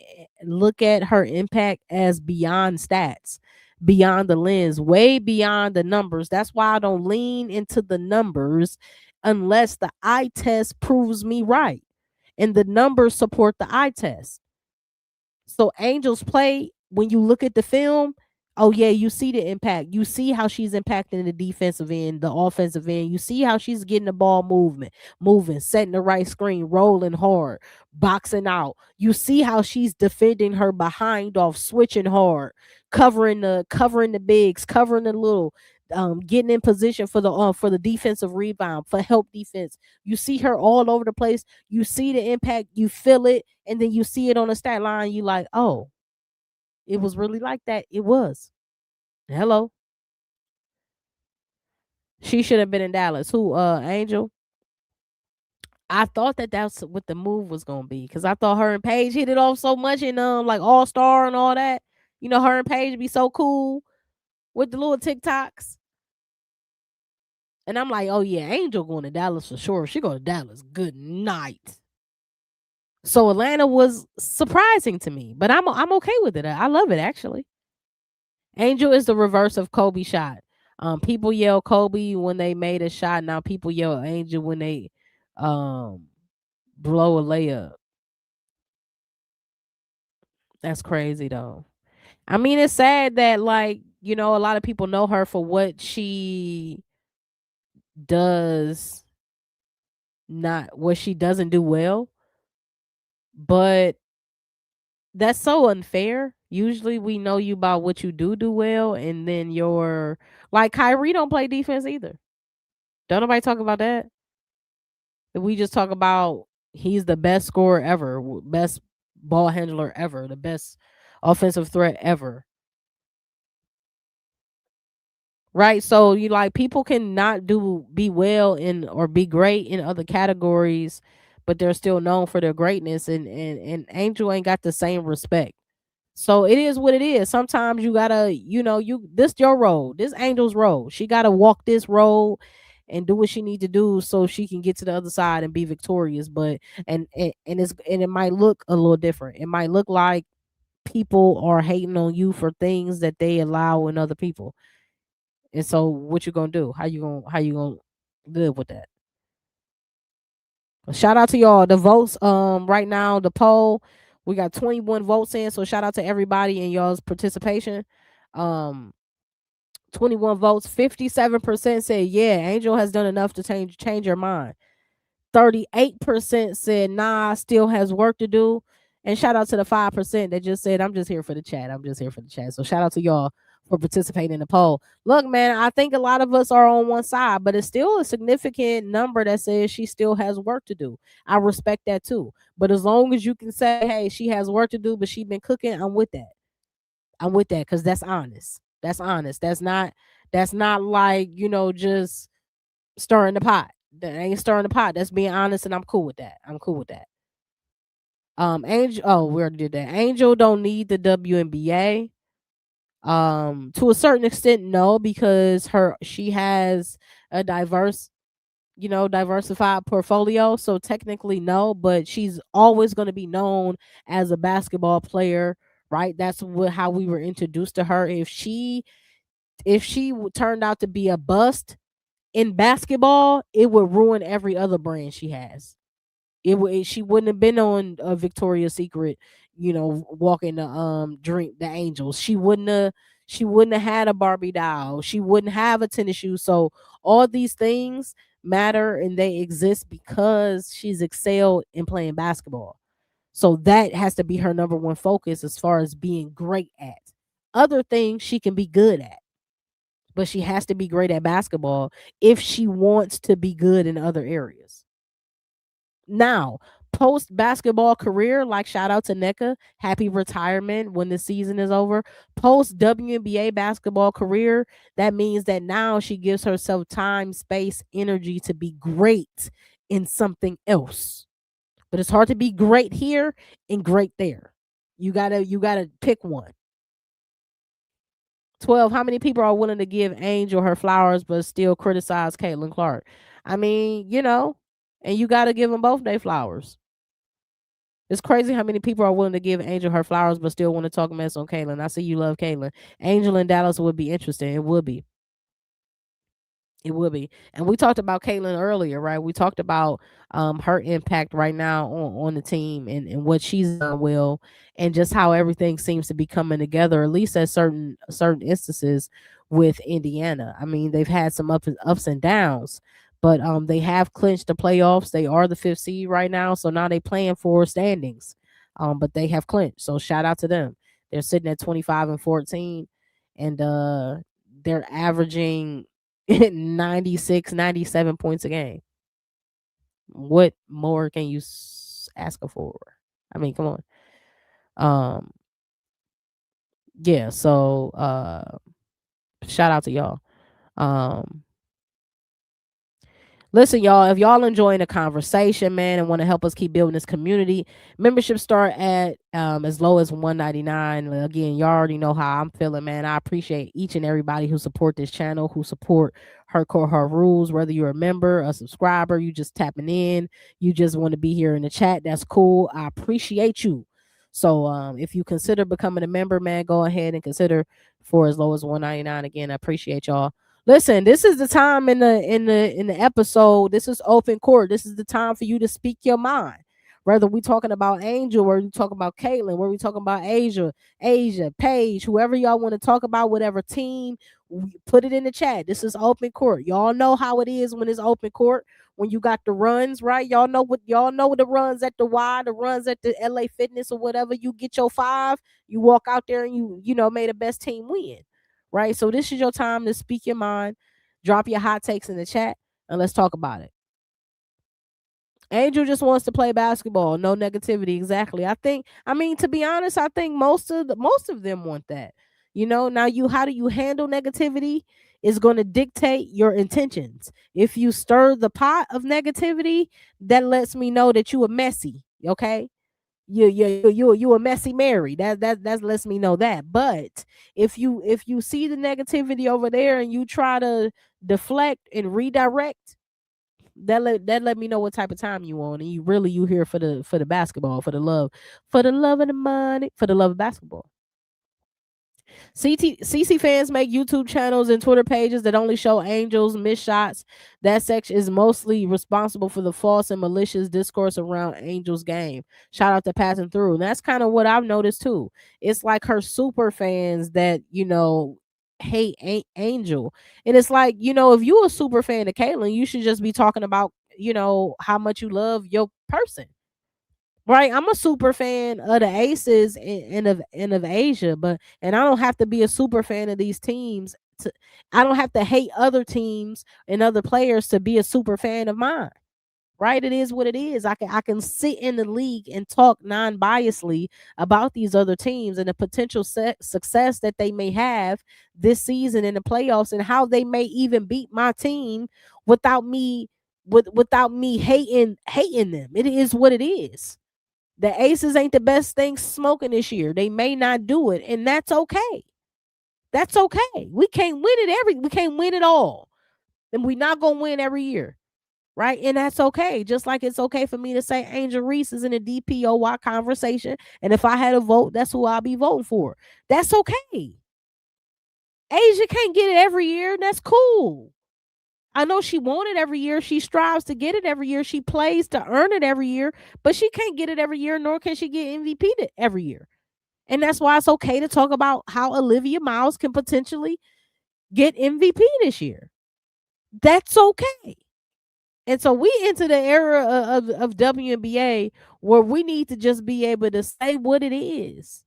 look at her impact as beyond stats, beyond the lens, way beyond the numbers. That's why I don't lean into the numbers unless the eye test proves me right and the numbers support the eye test. So Angel's play, when you look at the film, oh yeah, you see the impact. You see how she's impacting the defensive end, the offensive end. You see how she's getting the ball moving, setting the right screen, rolling hard, boxing out. You see how she's defending her behind off, switching hard, covering the bigs, covering the little, getting in position for the defensive rebound, for help defense. You see her all over the place. You see the impact, you feel it, and then you see it on the stat line. You like, oh, it was really like that. It was. Hello. She should have been in Dallas. Who? Angel. I thought that that's what the move was gonna be because I thought her and Paige hit it off so much in like All Star and all that. Her and Paige be so cool with the little TikToks. And I'm like, oh yeah, Angel going to Dallas for sure. She go to Dallas. Good night. So Atlanta was surprising to me, but I'm okay with it. I love it actually. Angel is the reverse of Kobe shot. People yell Kobe when they made a shot. Now people yell Angel when they um blow a layup. That's crazy though. I mean, it's sad that a lot of people know her for what she does, not what she doesn't do well, but that's so unfair. Usually we know you about what you do well, and then you're like Kyrie don't play defense either. Don't nobody talk about that. We just talk about he's the best scorer ever, best ball handler ever, the best offensive threat ever. Right? So you like people can not be well in or be great in other categories, but they're still known for their greatness and Angel ain't got the same respect. So it is what it is. Sometimes you gotta, this your role. This Angel's role. She gotta walk this role and do what she need to do so she can get to the other side and be victorious. But and it might look a little different. It might look like people are hating on you for things that they allow in other people. And so what you gonna do? How you gonna live with that? Shout out to y'all. The votes right now, the poll, we got 21 votes in. So shout out to everybody in y'all's participation. 21 votes, 57% said yeah, Angel has done enough to change her mind. 38% said nah, still has work to do. And shout out to the 5% that just said, I'm just here for the chat. I'm just here for the chat. So shout out to y'all for participating in the poll. Look, man, I think a lot of us are on one side, but it's still a significant number that says she still has work to do. I respect that too. But as long as you can say, hey, she has work to do, but she been cooking, I'm with that. I'm with that because that's honest. That's honest. That's not like, just stirring the pot. That ain't stirring the pot. That's being honest, and I'm cool with that. I'm cool with that. Angel. Oh, we already did that. Angel don't need the WNBA. To a certain extent, no, because she has a diversified portfolio. So technically, no, but she's always going to be known as a basketball player, right? That's how we were introduced to her. If she turned out to be a bust in basketball, it would ruin every other brand she has. She wouldn't have been on a Victoria's Secret, walking the drink the angels. She wouldn't have had a Barbie doll. She wouldn't have a tennis shoe. So all these things matter and they exist because she's excelled in playing basketball. So that has to be her number one focus as far as being great at. Other things she can be good at, but she has to be great at basketball if she wants to be good in other areas. Now, post basketball career, like shout out to NECA, happy retirement when the season is over. Post WNBA basketball career, that means that now she gives herself time, space, energy to be great in something else. But it's hard to be great here and great there. You gotta pick one. 12, how many people are willing to give Angel her flowers but still criticize Caitlin Clark? I mean, and you got to give them both their flowers. It's crazy how many people are willing to give Angel her flowers but still want to talk mess on Caitlin. I see you love Caitlin. Angel in Dallas would be interesting. It would be. It would be. And we talked about Caitlin earlier, right? We talked about her impact right now on the team and what she's done well and just how everything seems to be coming together, at least at certain instances with Indiana. I mean, they've had some ups and downs, but they have clinched the playoffs. They are the fifth seed right now, so now they playing for standings. But they have clinched. So shout out to them. They're sitting at 25-14, and they're averaging 96, 97 points a game. What more can you ask for? I mean, come on. Yeah, so shout out to y'all. Listen, y'all, if y'all enjoying the conversation, man, and want to help us keep building this community, membership start at as low as $1.99. Again, y'all already know how I'm feeling, man. I appreciate each and everybody who support this channel, who support her core, her rules, whether you're a member, a subscriber, you just tapping in, you just want to be here in the chat. That's cool. I appreciate you. So if you consider becoming a member, man, go ahead and consider for as low as $1.99. Again, I appreciate y'all. Listen, this is the time in the episode. This is open court. This is the time for you to speak your mind. Whether we talking about Angel, or we talking about Caitlin, where we talking about Asia, Paige, whoever y'all want to talk about, whatever team, put it in the chat. This is open court. Y'all know how it is when it's open court. When you got the runs, right? Y'all know the runs at the Y, the runs at the LA Fitness or whatever. You get your 5, you walk out there and you made the best team win. Right? So this is your time to speak your mind, drop your hot takes in the chat, and let's talk about it. Angel just wants to play basketball, no negativity. Exactly. To be honest, I think most of them want that. Now how do you handle negativity is going to dictate your intentions. If you stir the pot of negativity, that lets me know that you are messy. Okay. You a messy Mary. That lets me know that. But if you see the negativity over there and you try to deflect and redirect, that let me know what type of time you on, and you here for the basketball, for the love of the money, for the love of basketball. CC fans make YouTube channels and Twitter pages that only show Angels missed shots. That section is mostly responsible for the false and malicious discourse around Angels game. Shout out to passing through. And that's kind of what I've noticed too. It's like her super fans that, hate Angel. And it's like, if you a super fan of Caitlyn, you should just be talking about, how much you love your person. Right, I'm a super fan of the Aces and of Asia, and I don't have to be a super fan of these teams. I don't have to hate other teams and other players to be a super fan of mine. Right, it is what it is. I can sit in the league and talk non-biasedly about these other teams and the potential success that they may have this season in the playoffs, and how they may even beat my team without me without me hating them. It is what it is. The Aces ain't the best thing smoking this year. They may not do it, and that's okay. That's okay. We can't win it all. And we're not gonna win every year. Right? And that's okay. Just like it's okay for me to say Angel Reese is in a DPOY conversation. And if I had a vote, that's who I'll be voting for. That's okay. Asia can't get it every year, and that's cool. I know she won it every year. She strives to get it every year. She plays to earn it every year, but she can't get it every year, nor can she get MVP every year. And that's why it's okay to talk about how Olivia Miles can potentially get MVP this year. That's okay. And so we into the era of WNBA where we need to just be able to say what it is.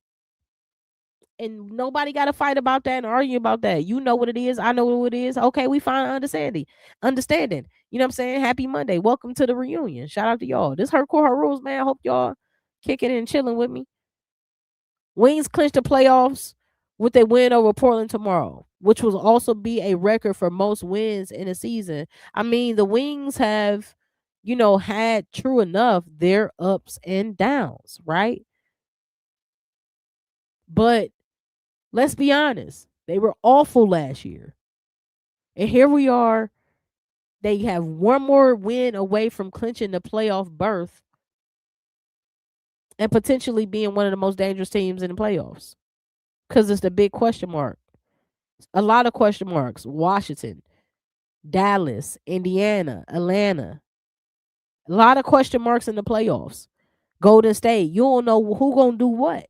And nobody got to fight about that and argue about that. You know what it is. I know what it is. Okay, we find understanding. You know what I'm saying? Happy Monday. Welcome to the reunion. Shout out to y'all. This Her Core Her Rules, man. I hope y'all kicking and chilling with me. Wings clinched the playoffs with a win over Portland tomorrow, which will also be a record for most wins in a season. I mean, the Wings have, had true enough their ups and downs, right? But let's be honest, they were awful last year. And here we are. They have one more win away from clinching the playoff berth and potentially being one of the most dangerous teams in the playoffs. Because it's the big question mark. A lot of question marks. Washington, Dallas, Indiana, Atlanta. A lot of question marks in the playoffs. Golden State. You don't know who gonna do what.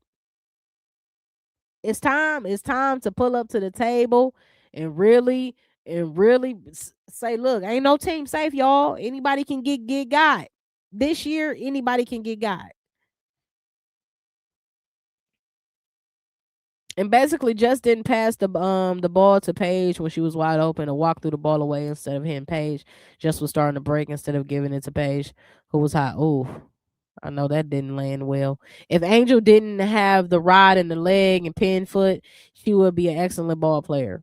It's time to pull up to the table and really say, look, ain't no team safe, y'all. Anybody can get got. This year, anybody can get got. And basically just didn't pass the ball to Paige when she was wide open, and walked through the ball away instead of hitting Paige. Just was starting to break instead of giving it to Paige, who was hot. Ooh, I know that didn't land well. If Angel didn't have the rod in the leg and pin foot, she would be an excellent ball player.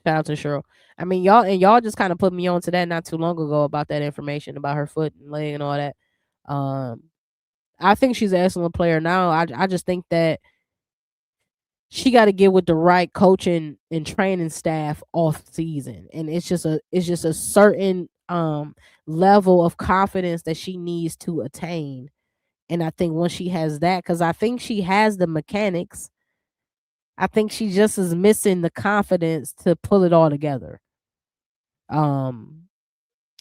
Shout out to Cheryl. I mean, y'all just kind of put me on to that not too long ago about that information about her foot and leg and all that. I think she's an excellent player now. I just think that she got to get with the right coaching and training staff off season, and it's just a certain level of confidence that she needs to attain. And I think once she has that, because I think she has the mechanics, I think she just is missing the confidence to pull it all together. And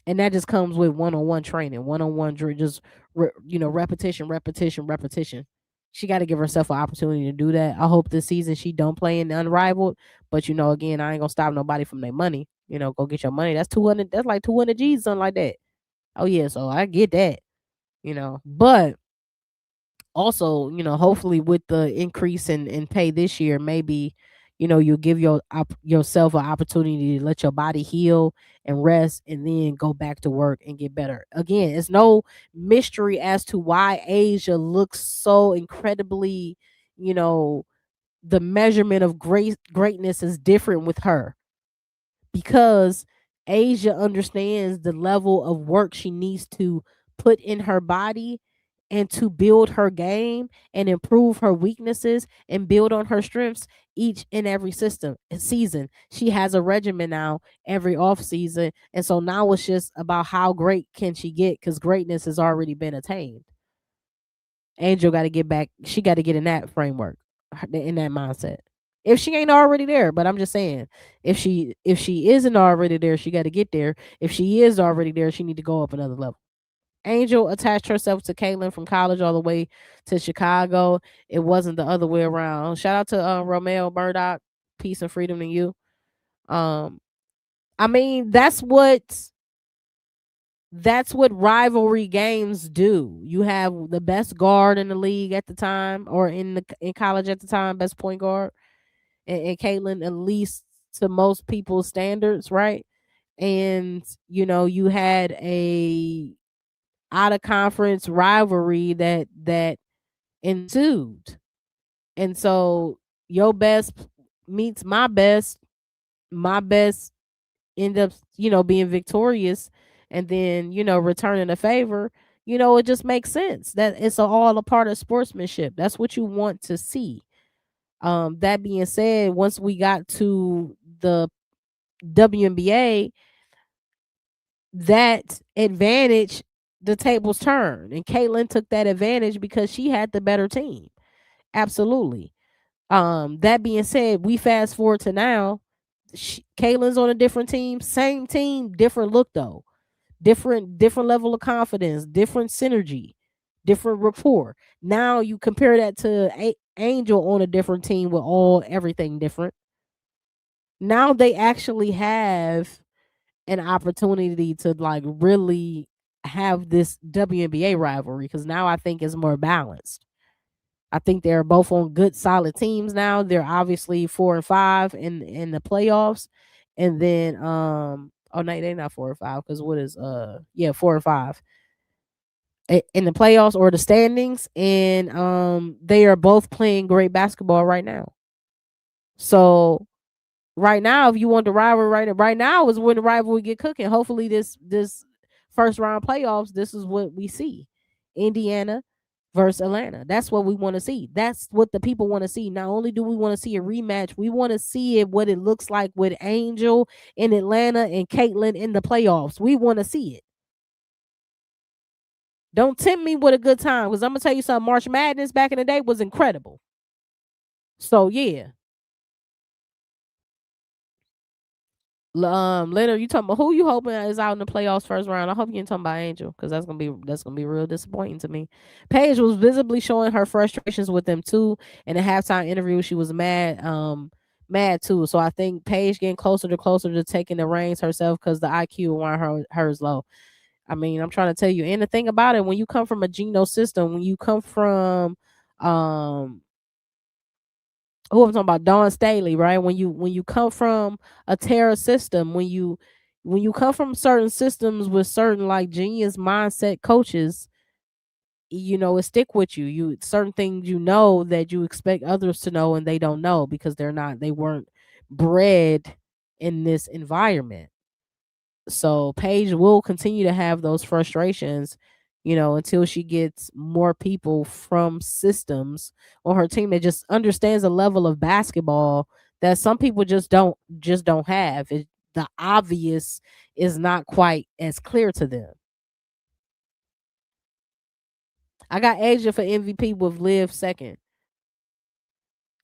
that just comes with one-on-one training, one-on-one just repetition. She got to give herself an opportunity to do that. I hope this season she don't play in the Unrivaled, but again, I ain't gonna stop nobody from their money. Go get your money. That's 200. That's like 200 G's, something like that. Oh yeah, so I get that. But also, hopefully with the increase in pay this year, maybe you'll give yourself an opportunity to let your body heal and rest, and then go back to work and get better. Again, it's no mystery as to why Asia looks so incredibly, the measurement of greatness is different with her, because Asia understands the level of work she needs to put in her body and to build her game and improve her weaknesses and build on her strengths each and every season. She has a regimen now every off season, and so now it's just about how great can she get, because greatness has already been attained. Angel got to get back. She got to get in that framework, in that mindset. If she ain't already there, but I'm just saying, if she isn't already there, she got to get there. If she is already there, she need to go up another level. Angel attached herself to Caitlyn from college all the way to Chicago. It wasn't the other way around. Shout out to Romeo Murdoch. Peace and freedom to you. Um, I mean, that's what rivalry games do. You have the best guard in the league at the time, or in college at the time, best point guard, and Caitlyn, at least to most people's standards, right? And you had a out of conference rivalry that ensued, and so your best meets my best end up being victorious, and then returning a favor. It just makes sense that it's all a part of sportsmanship. That's what you want to see. That being said, once we got to the WNBA, that advantage, the tables turned, and Caitlyn took that advantage because she had the better team. Absolutely. That being said, we fast forward to now. Caitlyn's on a different team, same team, different look though, different level of confidence, different synergy, different rapport. Now you compare that to Angel on a different team with everything different. Now they actually have an opportunity to like really have this WNBA rivalry, because now I think it's more balanced. I think they're both on good solid teams now. They're obviously 4 and 5 in the playoffs. And then oh no, they're not 4 and 5, because what is 4 and 5 in the playoffs or the standings. And they are both playing great basketball right now. So right now, if you want the rivalry, right now is when the rivalry get cooking. Hopefully this first round playoffs, this is what we see. Indiana versus Atlanta. That's what we want to see. That's what the people want to see. Not only do we want to see a rematch, we want to see what it looks like with Angel in Atlanta and Caitlyn in the playoffs. We want to see it. Don't tempt me with a good time, because I'm gonna tell you something. March Madness back in the day was incredible. So yeah. Leonard, you talking about who you hoping is out in the playoffs first round? I hope you ain't talking about Angel, because that's gonna be real disappointing to me. Paige was visibly showing her frustrations with them too. In a halftime interview, she was mad too. So I think Paige getting closer to taking the reins herself, because the IQ around hers low. I mean, I'm trying to tell you. And the thing about it, when you come from a Geno system, when you come from who I'm talking about, Dawn Staley, right? When you come from a terror system, when you come from certain systems with certain like genius mindset coaches, it stick with you. You certain things that you expect others to know and they don't know, because they weren't bred in this environment. So Paige will continue to have those frustrations, until she gets more people from systems on her team that just understands a level of basketball that some people just don't have. The obvious is not quite as clear to them. I got Asia for MVP with Liv second.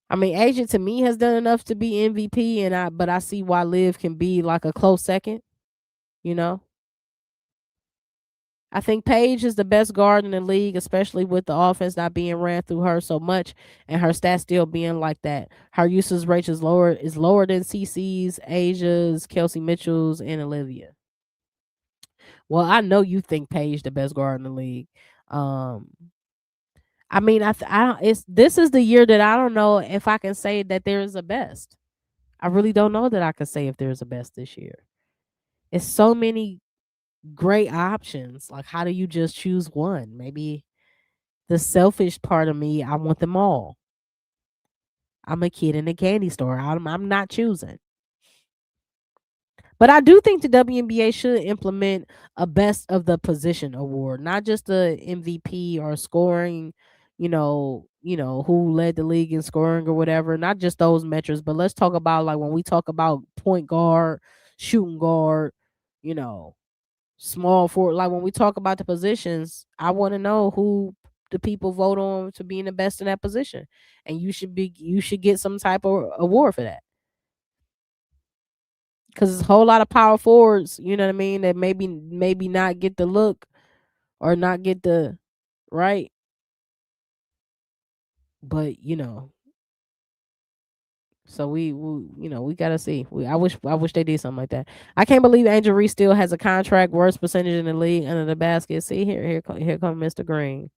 I mean, Asia to me has done enough to be MVP, but I see why Liv can be like a close second. You know. I think Paige is the best guard in the league, especially with the offense not being ran through her so much and her stats still being like that. Her usage rate is lower than CC's, Asia's, Kelsey Mitchell's, and Olivia. Well, I know you think Paige the best guard in the league. Um, I mean, I don't. This is the year that I don't know if I can say that there is a best. I really don't know that I can say if there's a best this year. It's so many great options. Like, how do you just choose one? Maybe the selfish part of me, I want them all. I'm a kid in a candy store. I'm not choosing. But I do think the WNBA should implement a best of the position award, not just the MVP or scoring, who led the league in scoring or whatever, not just those metrics, but let's talk about like when we talk about point guard, shooting guard, you know, small forward, like when we talk about the positions, I want to know who the people vote on to being the best in that position. And you should get some type of award for that. Because there's a whole lot of power forwards, you know what I mean, that maybe not get the look or not get the right. But so we gotta see. I wish they did something like that. I can't believe Angel Reese still has a contract, worst percentage in the league under the basket. See here come Mr. Green.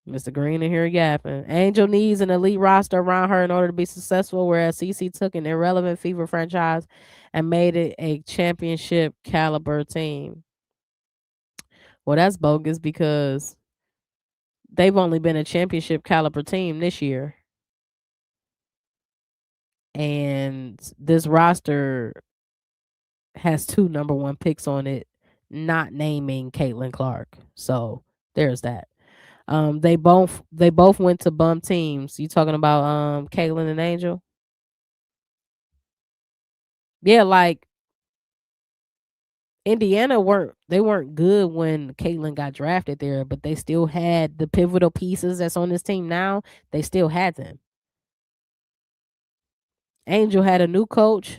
Mr. Green in here yapping. Angel needs an elite roster around her in order to be successful, whereas CC took an irrelevant Fever franchise and made it a championship caliber team. Well, that's bogus because they've only been a championship caliber team this year. And this roster has 2 number 1 picks on it, not naming Caitlin Clark. So there's that. They both went to bum teams. You talking about Caitlin and Angel? Yeah, like Indiana weren't good when Caitlin got drafted there, but they still had the pivotal pieces that's on this team now. They still had them. Angel had a new coach.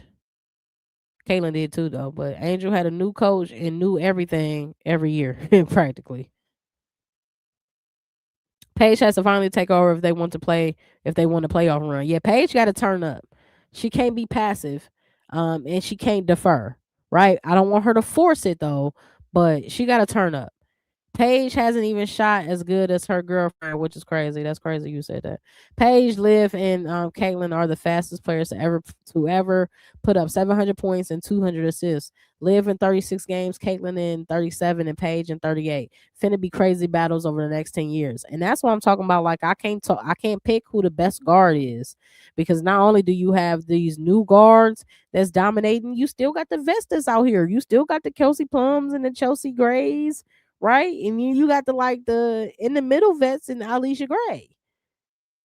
Caitlin did too though, but Angel had a new coach and knew everything every year, practically. Paige has to finally take over if they want to play if they want a playoff run. Yeah, Paige got to turn up. She can't be passive, and she can't defer. Right? I don't want her to force it though, but she got to turn up. Paige hasn't even shot as good as her girlfriend, which is crazy. That's crazy you said that. Paige, Liv, and Caitlin are the fastest players to ever put up 700 points and 200 assists. Liv in 36 games, Caitlin in 37, and Paige in 38. Finna be crazy battles over the next 10 years. And that's what I'm talking about. Like I can't pick who the best guard is, because not only do you have these new guards that's dominating, you still got the Vestas out here. You still got the Kelsey Plums and the Chelsea Grays, right? And you got the in the middle vets and Alicia Gray,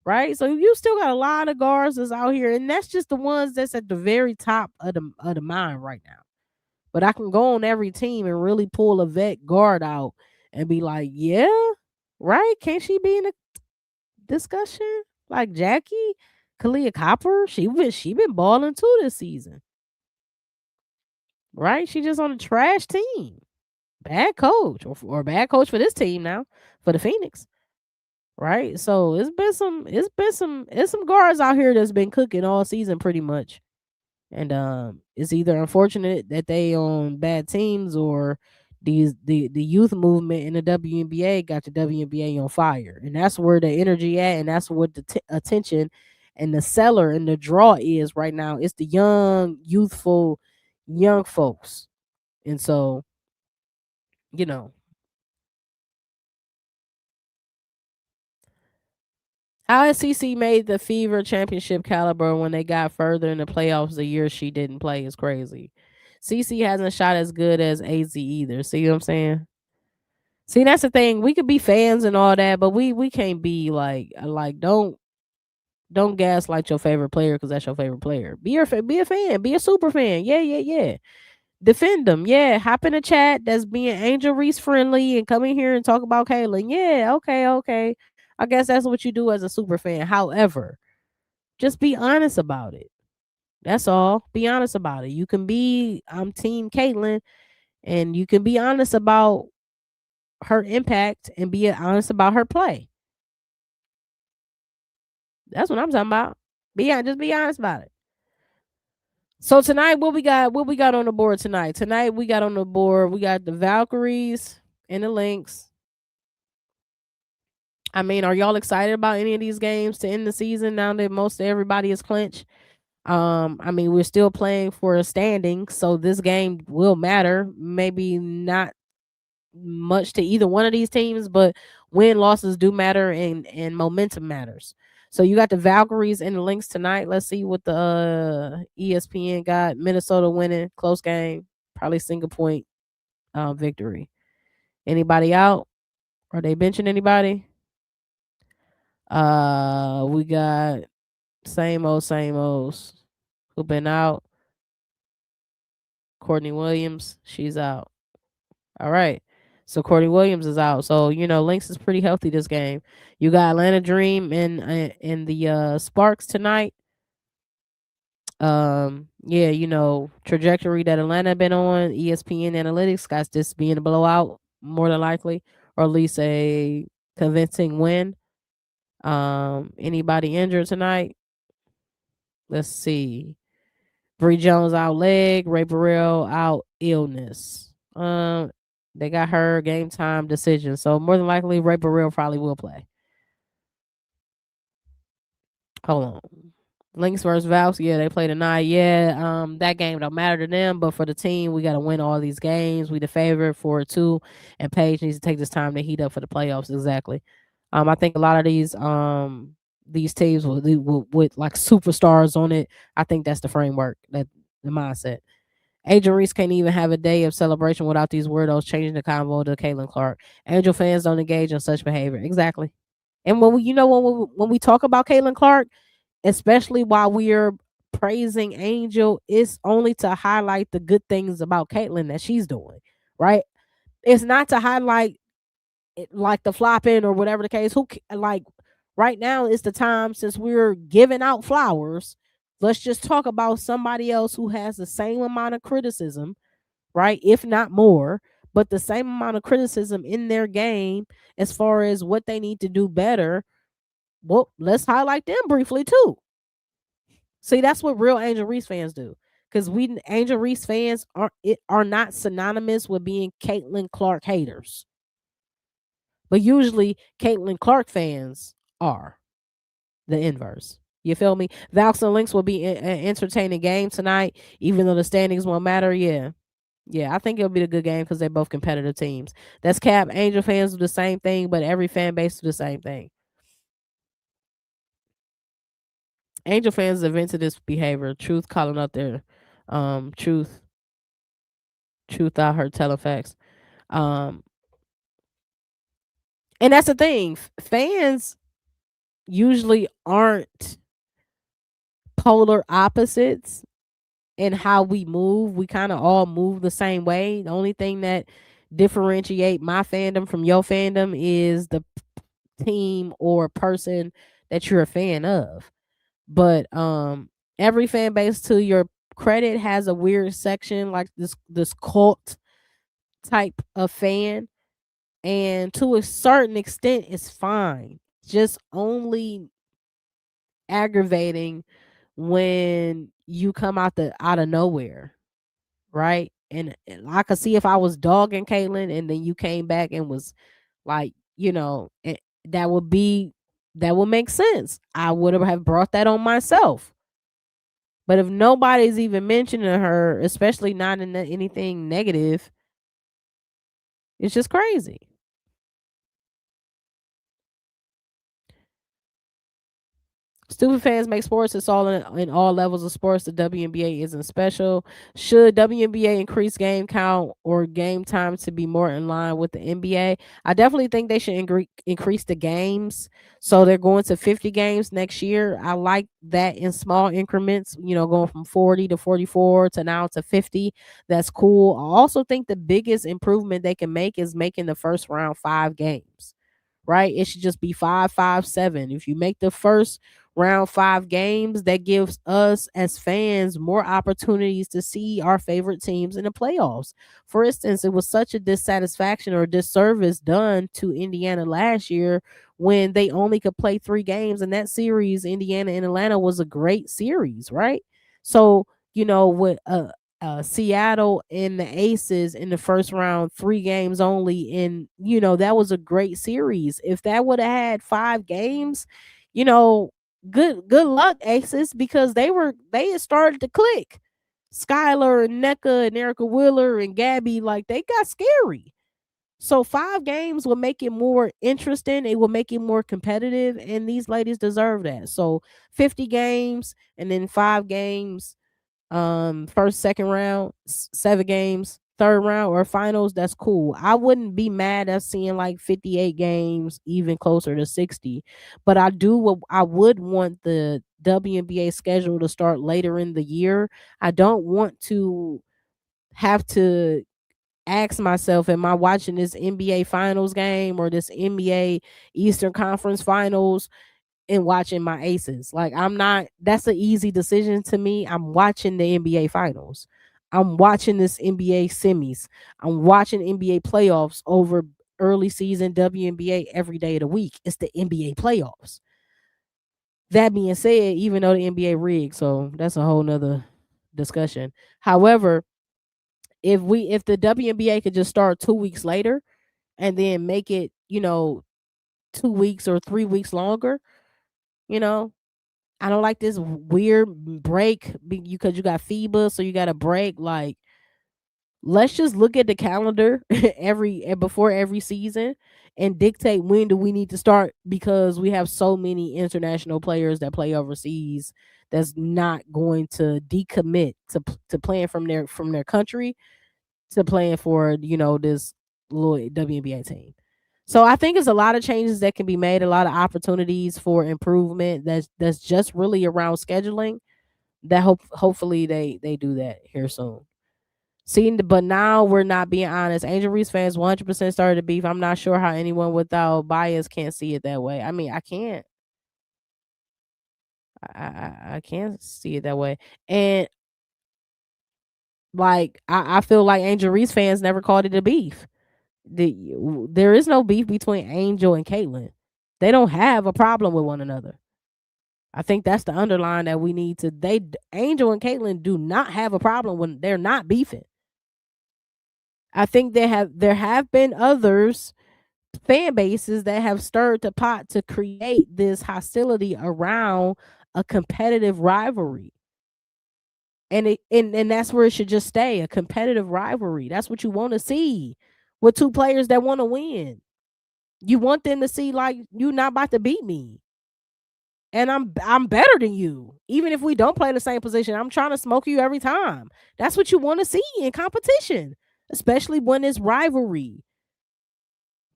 right? So you still got a lot of guards that's out here, and that's just the ones that's at the very top of the mine right now. But I can go on every team and really pull a vet guard out and be like, yeah, right? Can't she be in a discussion like Jackie, Kalia Copper? She been balling too this season, right? She just on a trash team. Bad coach or bad coach for this team now for the Phoenix, right? So it's some guards out here that's been cooking all season pretty much, and it's either unfortunate that they on bad teams or the youth movement in the WNBA got the WNBA on fire, and that's where the energy at, and that's what the attention and the seller and the draw is right now. It's the young, youthful, young folks, and so you know how has CC made the Fever championship caliber when they got further in the playoffs the year she didn't play is crazy. CC hasn't shot as good as AZ either. See what I'm saying? See, that's the thing. We could be fans and all that, but we can't be like don't gaslight your favorite player because that's your favorite player. Be a fan. Be a super fan. Yeah, yeah, yeah. Defend them. Yeah. Hop in a chat that's being Angel Reese friendly and come in here and talk about Kaylin. Yeah. Okay. Okay. I guess that's what you do as a super fan. However, just be honest about it. That's all. Be honest about it. You can be I'm team Caitlin, and you can be honest about her impact and be honest about her play. That's what I'm talking about. Just be honest about it. So tonight, what we got on the board tonight? Tonight we got on the board, we got the Valkyries and the Lynx. I mean, are y'all excited about any of these games to end the season now that most everybody is clinched? I mean, we're still playing for a standing, so this game will matter. Maybe not much to either one of these teams, but win losses do matter, and momentum matters. So you got the Valkyries and the Lynx tonight. Let's see what the ESPN got. Minnesota winning, close game, probably single point victory. Anybody out? Are they benching anybody? We got same olds. Who been out? Courtney Williams, she's out. All right. So Courtney Williams is out. So, Lynx is pretty healthy this game. You got Atlanta Dream and the Sparks tonight. Yeah, trajectory that Atlanta been on, ESPN analytics got this being a blowout more than likely, or at least a convincing win. Anybody injured tonight? Let's see. Bree Jones out leg, Ray Burrell out illness. They got her game time decision, so more than likely Ray Burrell probably will play. Hold on. Lynx versus Valks, yeah, they play tonight. Yeah, that game don't matter to them, but for the team, we got to win all these games. We the favorite for it too, and Paige needs to take this time to heat up for the playoffs. Exactly. I think a lot of these teams with like superstars on it. I think that's the framework, that the mindset. Angel Reese can't even have a day of celebration without these weirdos changing the convo to Caitlin Clark. Angel fans don't engage in such behavior. Exactly. And when we talk about Caitlin Clark, especially while we are praising Angel, it's only to highlight the good things about Caitlin that she's doing, right? It's not to highlight it, like the flopping or whatever the case. Like right now is the time, since we're giving out flowers. Let's just talk about somebody else who has the same amount of criticism, right? If not more, but the same amount of criticism in their game as far as what they need to do better. Well, let's highlight them briefly too. See, that's what real Angel Reese fans do. Because we Angel Reese fans are not synonymous with being Caitlin Clark haters. But usually Caitlin Clark fans are the inverse. You feel me? Valks and Lynx will be an entertaining game tonight, even though the standings won't matter. Yeah. Yeah, I think it'll be a good game because they're both competitive teams. That's cap. Angel fans do the same thing, but every fan base do the same thing. Angel fans invented this behavior. Truth calling out their truth out her telling facts. And that's the thing. Fans usually aren't polar opposites in how we move. We kind of all move the same way. The only thing that differentiate my fandom from your fandom is the team or person that you're a fan of. But every fan base, to your credit, has a weird section, like this cult type of fan, and to a certain extent it's fine. Just only aggravating when you come out of nowhere, right? And I could see if I was dogging Caitlin and then you came back and was like, that would make sense. I would have brought that on myself. But if nobody's even mentioning her, especially not in anything negative, it's just crazy. Stupid fans make sports. It's all in all levels of sports. The WNBA isn't special. Should WNBA increase game count or game time to be more in line with the NBA? I definitely think they should increase the games. So they're going to 50 games next year. I like that in small increments, going from 40 to 44 to now to 50. That's cool. I also think the biggest improvement they can make is making the first round 5 games, right? It should just be 5, 5, 7. If you make the first round 5 games, that gives us as fans more opportunities to see our favorite teams in the playoffs. For instance, it was such a dissatisfaction or disservice done to Indiana last year when they only could play 3 games. And that series, Indiana and Atlanta, was a great series, right? So, with Seattle and the Aces in the first round, 3 games only, and that was a great series. If that would have had 5 games, good luck, Aces, because they had started to click. Skylar and NECA and Erica Wheeler and Gabby, like, they got scary. So 5 games will make it more interesting. It will make it more competitive, and these ladies deserve that. So 50 games and then 5 games, first, second round, 7 games, third round or finals. That's cool. I wouldn't be mad at seeing like 58 games, even closer to 60. But I would want the WNBA schedule to start later in the year. I don't want to have to ask myself, am I watching this NBA finals game or this NBA Eastern Conference finals and watching my aces? Like, I'm not, that's an easy decision to me. I'm watching the NBA finals. I'm watching this NBA semis. I'm watching NBA playoffs over early season WNBA every day of the week. It's the NBA playoffs. That being said, even though the NBA rigged, so that's a whole nother discussion. However, if the WNBA could just start 2 weeks later and then make it, 2 weeks or 3 weeks longer, you know, I don't like this weird break because you got FIBA, so you got a break. Like, let's just look at the calendar before every season and dictate when do we need to start, because we have so many international players that play overseas that's not going to decommit to playing from their country to playing for, this little WNBA team. So I think it's a lot of changes that can be made, a lot of opportunities for improvement. That's just really around scheduling. That hopefully they do that here soon. See, but now we're not being honest. Angel Reese fans 100% started the beef. I'm not sure how anyone without bias can't see it that way. I mean, I can't. I can't see it that way. And like I feel like Angel Reese fans never called it a beef. There is no beef between Angel and Caitlyn. They don't have a problem with one another. I think that's the underline that we need to. Angel and Caitlyn do not have a problem when they're not beefing. I think there have been others fan bases that have stirred the pot to create this hostility around a competitive rivalry. And that's where it should just stay, a competitive rivalry. That's what you want to see with two players that want to win. You want them to see like you not about to beat me. And I'm better than you. Even if we don't play the same position, I'm trying to smoke you every time. That's what you want to see in competition, especially when it's rivalry,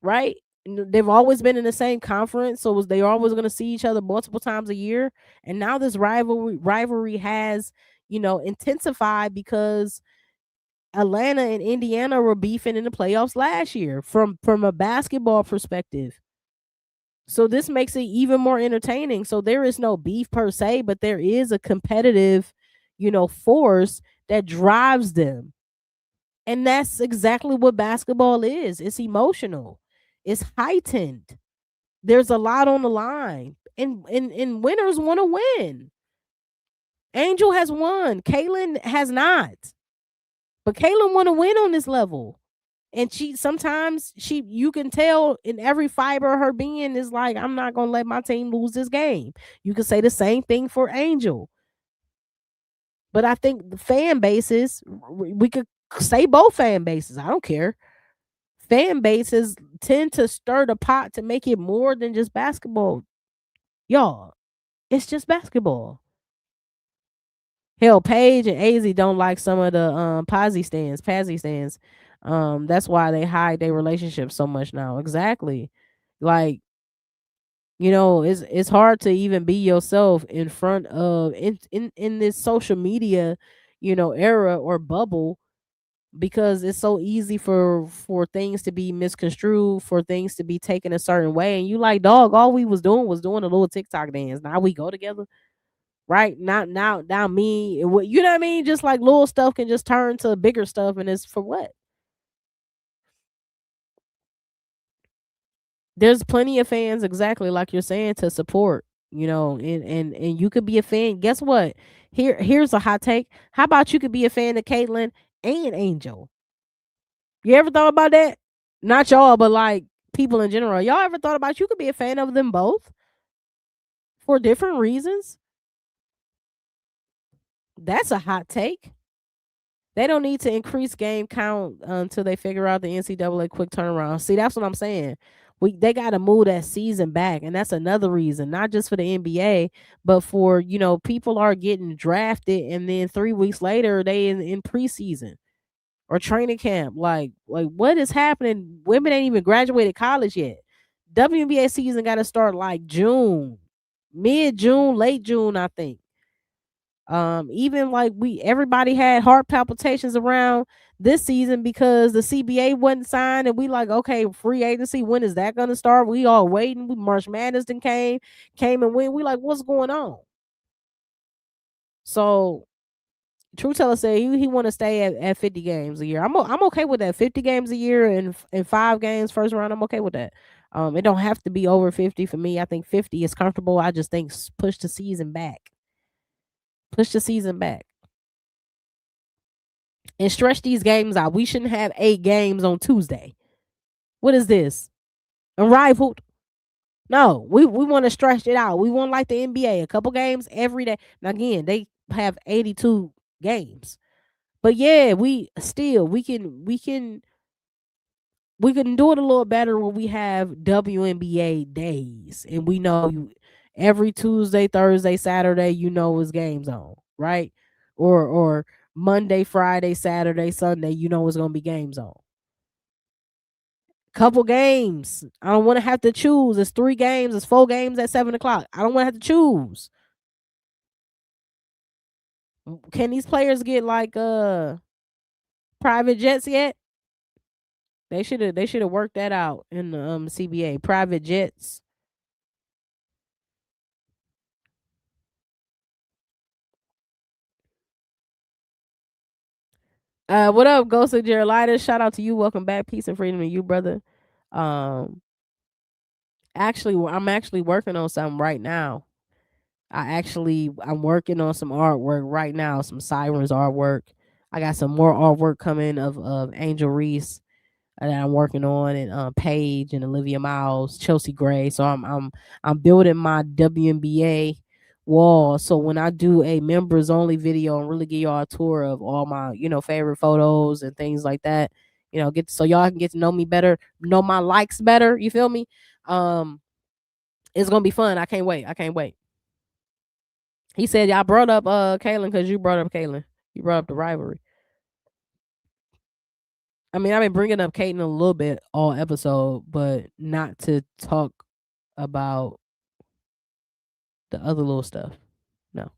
right? They've always been in the same conference, so they're always going to see each other multiple times a year. And now this rivalry has, intensified because Atlanta and Indiana were beefing in the playoffs last year from a basketball perspective. So this makes it even more entertaining. So there is no beef per se, but there is a competitive, force that drives them. And that's exactly what basketball is. It's emotional. It's heightened. There's a lot on the line. And winners want to win. Angel has won. Caitlyn has not. But Caitlyn want to win on this level. And you can tell in every fiber of her being is like, I'm not gonna let my team lose this game. You can say the same thing for Angel. But I think the fan bases, we could say both fan bases. I don't care. Fan bases tend to stir the pot to make it more than just basketball. Y'all, it's just basketball. Hell, Paige and AZ don't like some of the Pazzi stands. That's why they hide their relationship so much now. Exactly. Like, it's hard to even be yourself in front of in this social media, era or bubble, because it's so easy for things to be misconstrued, for things to be taken a certain way. And you like, dog, all we was doing a little TikTok dance. Now we go together. Right? Not now me, you know what I mean? Just like little stuff can just turn to bigger stuff, and it's for what? There's plenty of fans, exactly like you're saying, to support, and you could be a fan. Guess what? Here's a hot take. How about you could be a fan of Caitlyn and Angel? You ever thought about that? Not y'all, but like people in general. Y'all ever thought about you could be a fan of them both for different reasons? That's a hot take. They don't need to increase game count until they figure out the NCAA quick turnaround. See, that's what I'm saying. They got to move that season back, and that's another reason, not just for the NBA, but for people are getting drafted, and then 3 weeks later they in preseason or training camp. Like what is happening? Women ain't even graduated college yet. WNBA season got to start like June, mid June, late June, I think. Even like everybody had heart palpitations around this season because the CBA wasn't signed, and we like, okay, free agency, when is that gonna start? We all waiting. March Madness then came and went. We like, what's going on? So True Teller said he want to stay at 50 games a year. I'm okay with that. 50 games a year and 5 games first round. I'm okay with that. It don't have to be over 50 for me. I think 50 is comfortable. I just think push the season back. Push the season back. And stretch these games out. We shouldn't have 8 games on Tuesday. What is this? Unrivaled? No, we want to stretch it out. We want like the NBA, a couple games every day. Now again, they have 82 games. But yeah, we can do it a little better when we have WNBA days, and we know every Tuesday, Thursday, Saturday, is games on, right? Or Monday, Friday, Saturday, Sunday, it's gonna be games on. Couple games. I don't want to have to choose. It's 3 games. It's 4 games at 7 o'clock. I don't want to have to choose. Can these players get like private jets yet? They should have worked that out in the CBA. Private jets. What up, Ghost of Jeremiah? Shout out to you. Welcome back. Peace and freedom to you, brother. Um, I'm actually working on something right now. I'm working on some artwork right now, some Sirens artwork. I got some more artwork coming of Angel Reese that I'm working on, and Paige and Olivia Miles, Chelsea Gray. So I'm building my WNBA wall. So when I do a members only video and really give y'all a tour of all my favorite photos and things like that, get so y'all can get to know me better, know my likes better. You feel me? It's gonna be fun. I can't wait. I can't wait. He said y'all brought up Kaylin because you brought up Kaylin. You brought up the rivalry. I mean, I've been bringing up Kaylin a little bit all episode, but not to talk about the other little stuff. No.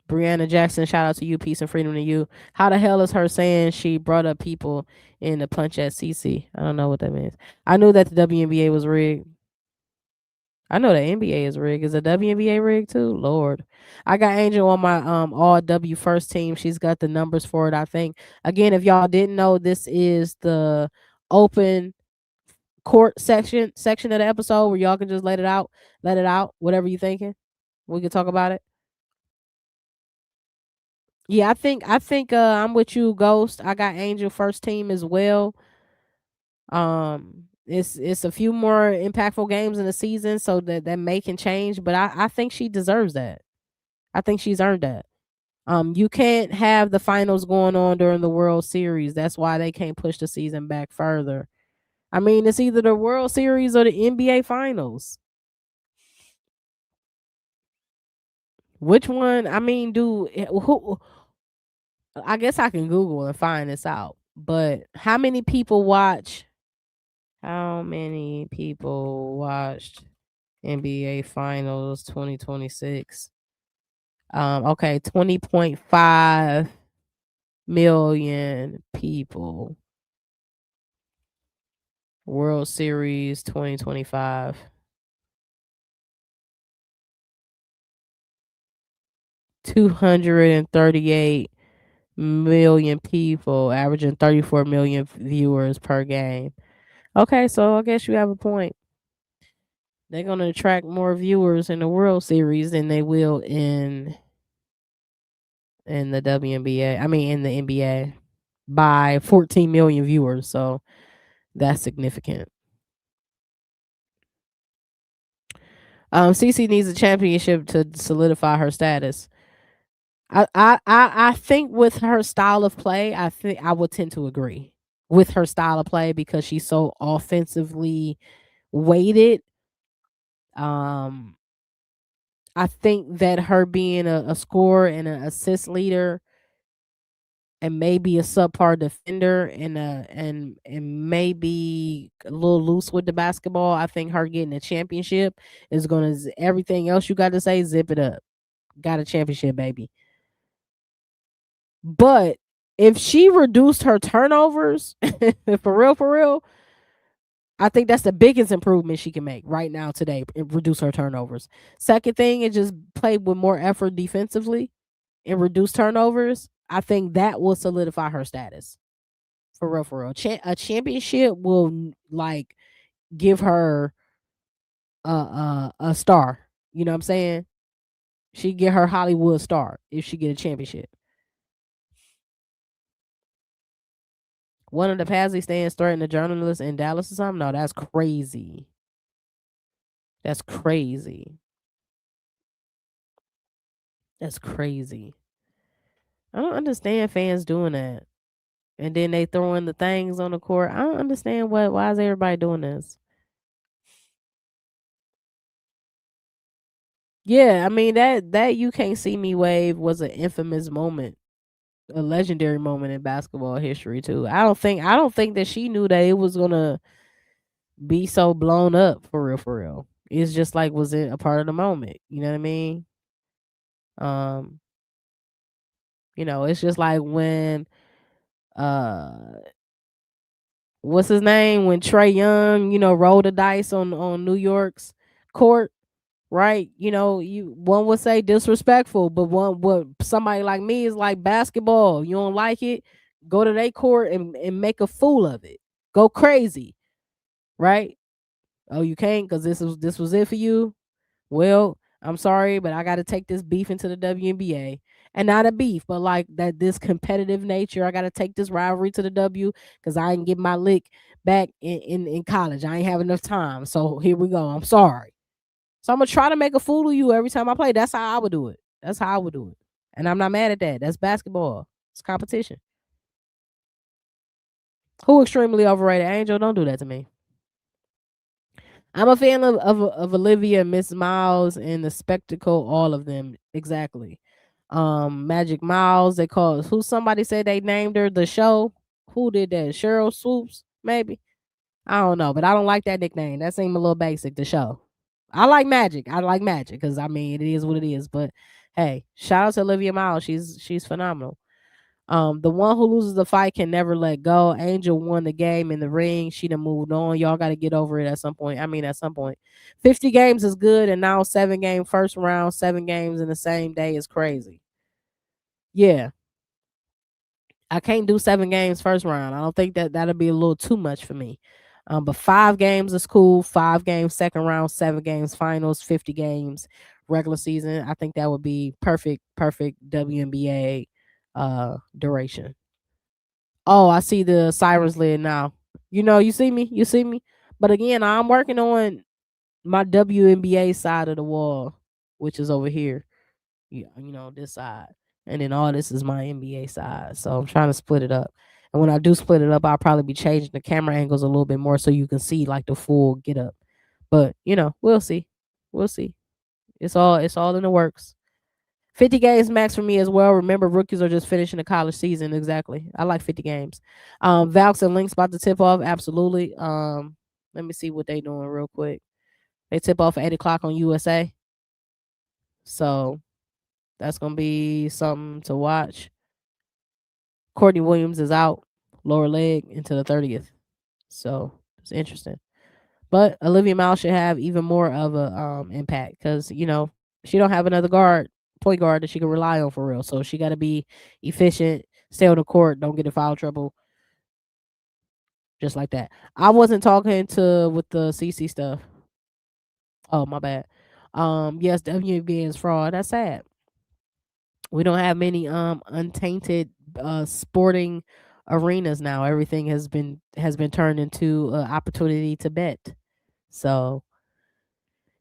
Brianna Jackson, shout out to you. Peace and freedom to you. How the hell is her saying she brought up people in the punch at CC? I don't know what that means. I knew that the WNBA was rigged. I know the NBA is rigged. Is the WNBA rigged too? Lord. I got Angel on my all W first team. She's got the numbers for it, I think. Again, if y'all didn't know, this is the open court section of the episode where y'all can just let it out, whatever you thinking. We can talk about it. Yeah, I think I'm with you, Ghost. I got Angel first team as well. It's a few more impactful games in the season, so that may can change, but I think she deserves that. I think she's earned that. You can't have the finals going on during the World Series. That's why they can't push the season back further. I mean, it's either the World Series or the NBA Finals. Which one? I mean, who? I guess I can Google and find this out. But how many people watch? How many people watched NBA Finals 2026? Okay, 20.5 million people. World Series 2025. 238 million people, averaging 34 million viewers per game. Okay, so I guess you have a point. They're going to attract more viewers in the World Series than they will in the WNBA. I mean, in the NBA by 14 million viewers. So that's significant. CC needs a championship to solidify her status. I think with her style of play, I think I would tend to agree with her style of play because she's so offensively weighted. Um, I think that her being a scorer and an assist leader and maybe a subpar defender and maybe a little loose with the basketball, I think her getting a championship is gonna everything else you got to say, zip it up. Got a championship, baby. But if she reduced her turnovers, for real, I think that's the biggest improvement she can make right now today. Reduce her turnovers. Second thing is just play with more effort defensively and reduce turnovers. I think that will solidify her status. For real, for real. A championship will like give her a star. You know what I'm saying? She get her Hollywood star if she get a championship. One of the Pasley stands threatening a journalist in Dallas or something. No, that's crazy. That's crazy. That's crazy. I don't understand fans doing that. And then they throw in the things on the court. I don't understand why is everybody doing this? Yeah, I mean that you can't see me wave was an infamous moment, a legendary moment in basketball history too. I don't think that she knew that it was gonna be so blown up for real, for real. It's just like was it a part of the moment? You know what I mean? Um, it's just like when uh what's his name? When Trey Young, rolled the dice on New York's court, right? You one would say disrespectful, but one what somebody like me is like basketball. You don't like it, go to their court and make a fool of it. Go crazy, right? Oh, you can't because this was it for you. Well, I'm sorry, but I got to take this beef into the WNBA. And not a beef, but like that this competitive nature. I got to take this rivalry to the W because I didn't get my lick back in college. I ain't have enough time. So here we go. I'm sorry. So I'm going to try to make a fool of you every time I play. That's how I would do it. That's how I would do it. And I'm not mad at that. That's basketball. It's competition. Who extremely overrated? Angel, don't do that to me. I'm a fan of Olivia, Miss Miles, and the spectacle. All of them, exactly. Magic Miles. They call who? Somebody said they named her the show. Who did that? Cheryl Swoops, maybe. I don't know, but I don't like that nickname. That seemed a little basic. The show. I like Magic. I like Magic because I mean it is what it is. But hey, shout out to Olivia Miles. She's phenomenal. The one who loses the fight can never let go. Angel won the game in the ring. She done moved on. Y'all got to get over it at some point. I mean, at some point. 50 games is good, and now 7 game first round, 7 games in the same day is crazy. Yeah, I can't do 7 games first round. I don't think that'll be a little too much for me. But 5 games is cool. 5 games second round, 7 games finals, 50 games regular season. I think that would be perfect WNBA duration. Oh, I see the sirens lid now. You see me? You see me? But again, I'm working on my WNBA side of the wall, which is over here. Yeah, this side. And then all this is my NBA side. So I'm trying to split it up. And when I do split it up, I'll probably be changing the camera angles a little bit more so you can see like the full get up. But, we'll see. We'll see. It's all in the works. 50 games max for me as well. Remember, rookies are just finishing the college season. Exactly. I like 50 games. Valks and Links about to tip off. Absolutely. Let me see what they doing real quick. They tip off at 8 o'clock on USA. So that's gonna be something to watch. Courtney Williams is out, lower leg into the 30th. So it's interesting. But Olivia Miles should have even more of a impact because she don't have another point guard that she can rely on for real. So she got to be efficient, stay on the court, don't get in foul trouble, just like that. I wasn't talking to with the CC stuff. Oh my bad. Yes, WNBA is fraud. That's sad. We don't have many untainted sporting arenas now. Everything has been turned into an opportunity to bet. So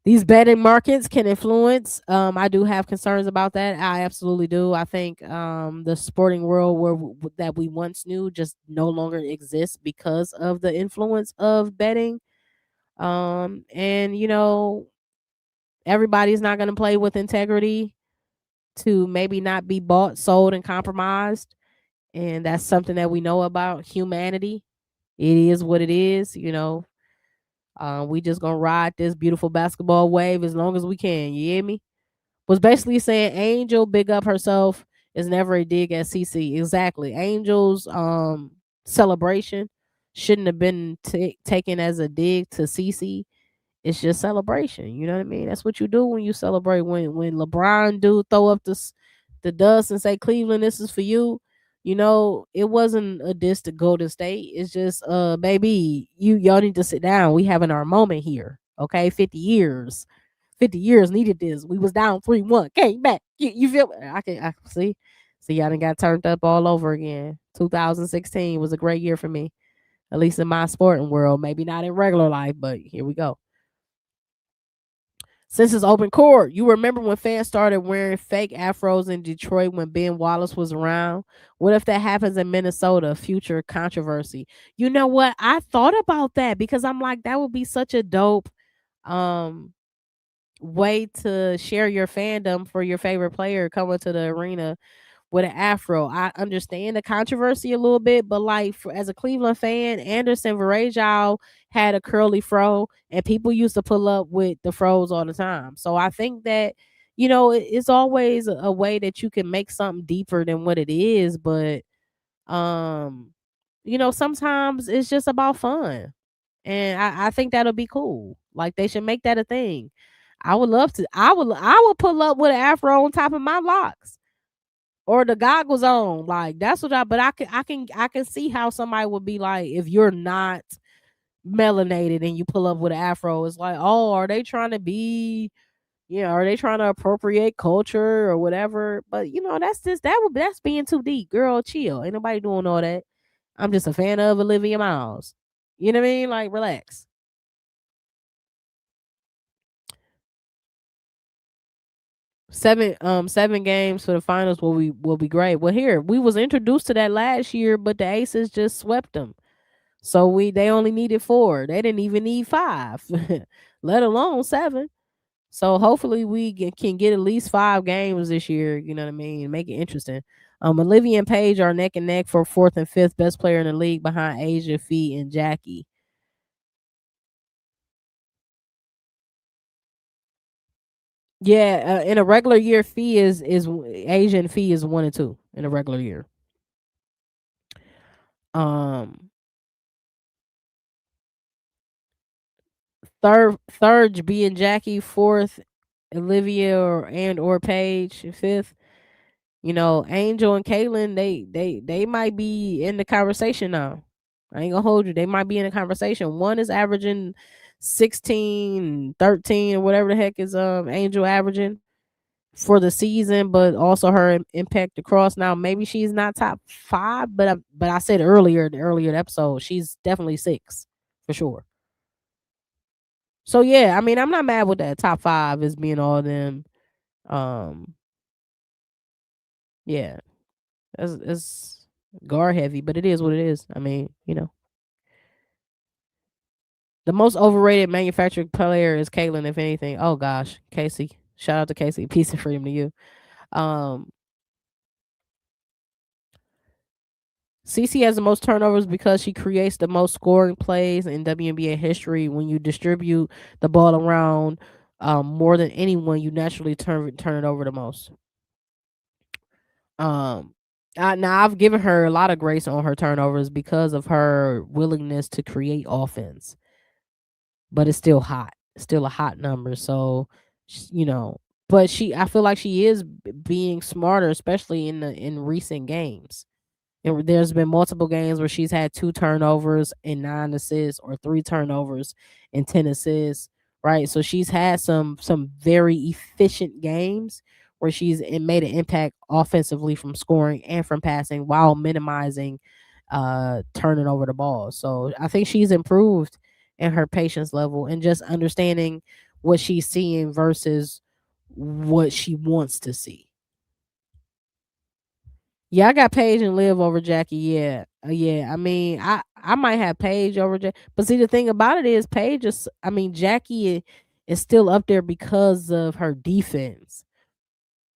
These betting markets can influence. I do have concerns about that. I absolutely do. I think the sporting world that we once knew just no longer exists because of the influence of betting. And everybody's not going to play with integrity to maybe not be bought, sold, and compromised. And that's something that we know about humanity. It is what it is. We just gonna ride this beautiful basketball wave as long as we can. You hear me? Was basically saying Angel big up herself is never a dig at CC. Exactly. Angel's celebration shouldn't have been taken as a dig to CC. It's just celebration. You know what I mean? That's what you do when you celebrate. When LeBron do throw up the dust and say Cleveland, this is for you. It wasn't a diss to Golden State. It's just baby, y'all need to sit down. We having our moment here. Okay, 50 years. 50 years needed this. We was down 3-1. Came back. You feel I see. See, y'all done got turned up all over again. 2016 was a great year for me. At least in my sporting world. Maybe not in regular life, but here we go. Since it's open court, you remember when fans started wearing fake afros in Detroit when Ben Wallace was around? What if that happens in Minnesota? Future controversy. You know what? I thought about that because I'm like, that would be such a dope um way to share your fandom for your favorite player coming to the arena with an afro. I understand the controversy a little bit, but like as a Cleveland fan, Anderson Varejao had a curly fro, and people used to pull up with the fros all the time. So I think that it's always a way that you can make something deeper than what it is, but um, sometimes it's just about fun, and I think that'll be cool. Like they should make that a thing. I would love to. I would pull up with an afro on top of my locks or the goggles on. Like that's what but I can see how somebody would be like if you're not melanated and you pull up with an afro. It's like, oh, are they trying to be, are they trying to appropriate culture or whatever? But that's being too deep. Girl, chill. Ain't nobody doing all that. I'm just a fan of Olivia Miles. You know what I mean? Like relax. Seven games for the finals will be great. Well, here we was introduced to that last year, but the Aces just swept them. So they only needed 4. They didn't even need 5, let alone 7. So hopefully we can get at least 5 games this year. You know what I mean? Make it interesting. Olivia and Paige are neck and neck for 4th and 5th best player in the league behind Asia, Fee, and Jackie. Yeah, in a regular year, Fee is Asia and Fee is 1 and 2 in a regular year. Um, third being Jackie, 4th Olivia or Paige, 5th. Angel and Kaylin, they might be in the conversation now. I ain't gonna hold you. They might be in the conversation. One is averaging 16, 13, or whatever the heck is Angel averaging for the season, but also her impact across. Now maybe she's not top 5, but I said earlier, the earlier episode, she's definitely 6 for sure. So yeah, I mean, I'm not mad with that. Top 5 is being all them. Um, yeah, it's guard heavy, but it is what it is. I mean, the most overrated manufactured player is Caitlyn, if anything. Oh gosh, Casey. Shout out to Casey. Peace and freedom to you. Um, CC has the most turnovers because she creates the most scoring plays in WNBA history. When you distribute the ball around more than anyone, you naturally turn it over the most. Um, now I've given her a lot of grace on her turnovers because of her willingness to create offense, but it's still hot. It's still a hot number. So, but I feel like she is being smarter, especially in recent games. And there's been multiple games where she's had 2 turnovers and 9 assists, or 3 turnovers and 10 assists, right? So she's had some very efficient games where she's made an impact offensively from scoring and from passing while minimizing turning over the ball. So I think she's improved in her patience level and just understanding what she's seeing versus what she wants to see. Yeah, I got Paige and Liv over Jackie. Yeah, yeah. I mean, I might have Paige over Jackie, but see, the thing about it is, Paige is. I mean, Jackie is still up there because of her defense,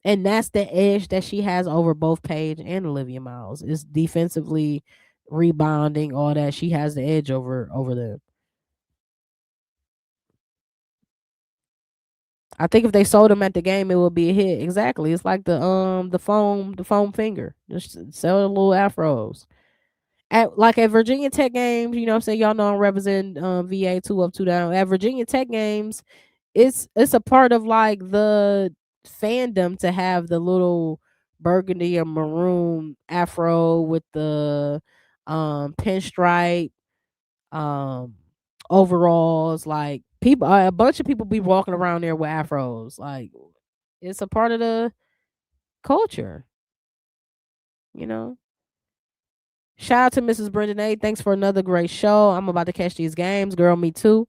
and that's the edge that she has over both Paige and Olivia Miles. Is defensively, rebounding, all that. She has the edge over them. I think if they sold them at the game, it would be a hit. Exactly. It's like the foam finger. Just sell the little afros. At Virginia Tech games, you know what I'm saying? Y'all know I'm representing VA 2 up, 2 down. At Virginia Tech games, it's a part of like the fandom to have the little burgundy or maroon afro with the pinstripe um overalls. Like people, a bunch of people be walking around there with afros. Like it's a part of the culture, you know. Shout out to Mrs. Brendan A. Thanks for another great show. I'm about to catch these games, girl. Me too.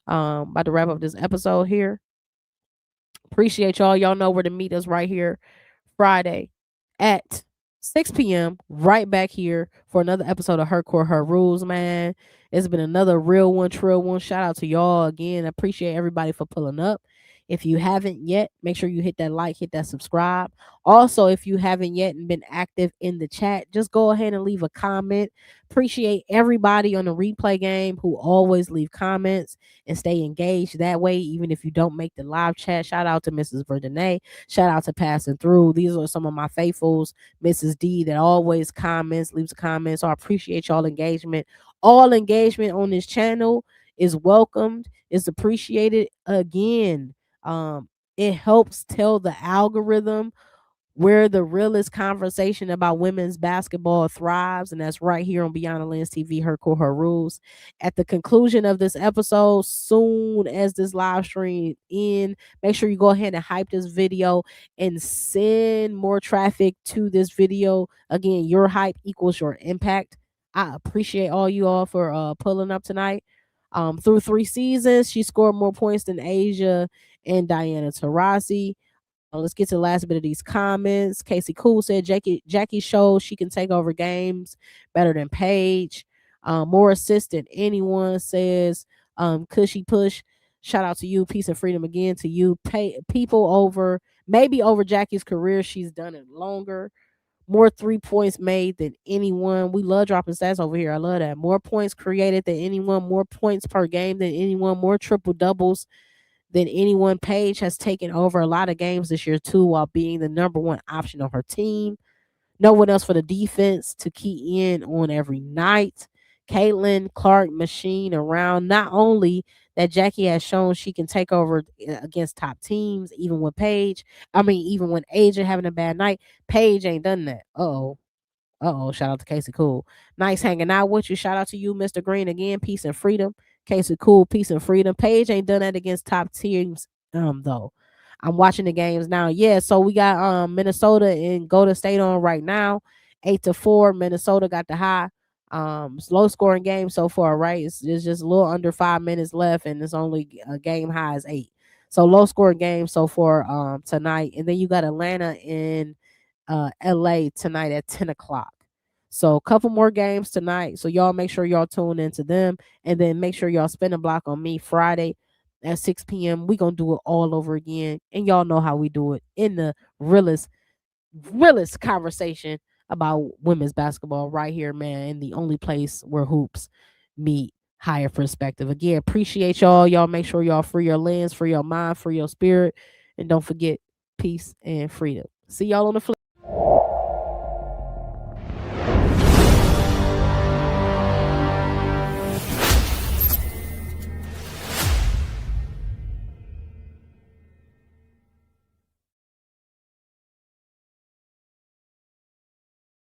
About to wrap up this episode here. Appreciate y'all. Y'all know where to meet us right here Friday at 6 p.m. right back here for another episode of Her Court, Her Rules, man. It's been another real one, trill one. Shout out to y'all again. I appreciate everybody for pulling up. If you haven't yet, make sure you hit that like, hit that subscribe. Also, if you haven't yet and been active in the chat, just go ahead and leave a comment. Appreciate everybody on the replay game who always leave comments and stay engaged that way, even if you don't make the live chat. Shout out to Mrs. Verdene. Shout out to Passing Through. These are some of my faithfuls. Mrs. D that always comments, leaves a comment. So I appreciate y'all engagement. All engagement on this channel is welcomed, is appreciated. Again, it helps tell the algorithm where the realest conversation about women's basketball thrives, and that's right here on Beyond the Lens TV, Her Court, Her Rules. At the conclusion of this episode, soon as this live stream in, make sure you go ahead and hype this video and send more traffic to this video. Again, your hype equals your impact. I appreciate all you all for pulling up tonight. Through 3 seasons, she scored more points than Asia and Diana Taurasi. Let's get to the last bit of these comments. Casey Cool said Jackie shows she can take over games better than Paige. More assists than anyone, says Cushy Push. Shout out to you. Peace and freedom again to you. People over, maybe over Jackie's career. She's done it longer. More 3 points made than anyone. We love dropping stats over here. I love that. More points created than anyone. More points per game than anyone. More triple doubles than anyone. Paige has taken over a lot of games this year too, while being the number 1 option on her team. No one else for the defense to key in on every night. Caitlin Clark machine around. Not only that, Jackie has shown she can take over against top teams, even when even when Asia having a bad night. Paige ain't done that. Shout out to Casey Cool. Nice hanging out with you. Shout out to you, Mr. Green, again. Peace and freedom. Casey Cool, peace and freedom. Paige ain't done that against top teams, though. I'm watching the games now. Yeah, so we got Minnesota and Golden State on right now. 8-4. Minnesota got the high. It's low scoring game so far, right? It's just a little under 5 minutes left, and it's only a game high is 8. So low scoring game so far tonight. And then you got Atlanta in LA tonight at 10 o'clock. So a couple more games tonight. So y'all make sure y'all tune into them, and then make sure y'all spend a block on me Friday at 6 p.m. We gonna do it all over again, and y'all know how we do it in the realest conversation about women's basketball right here, man, in the only place where hoops meet higher perspective. Again, appreciate y'all. Y'all make sure y'all free your lens, free your mind, free your spirit, and don't forget peace and freedom. See y'all on the flip.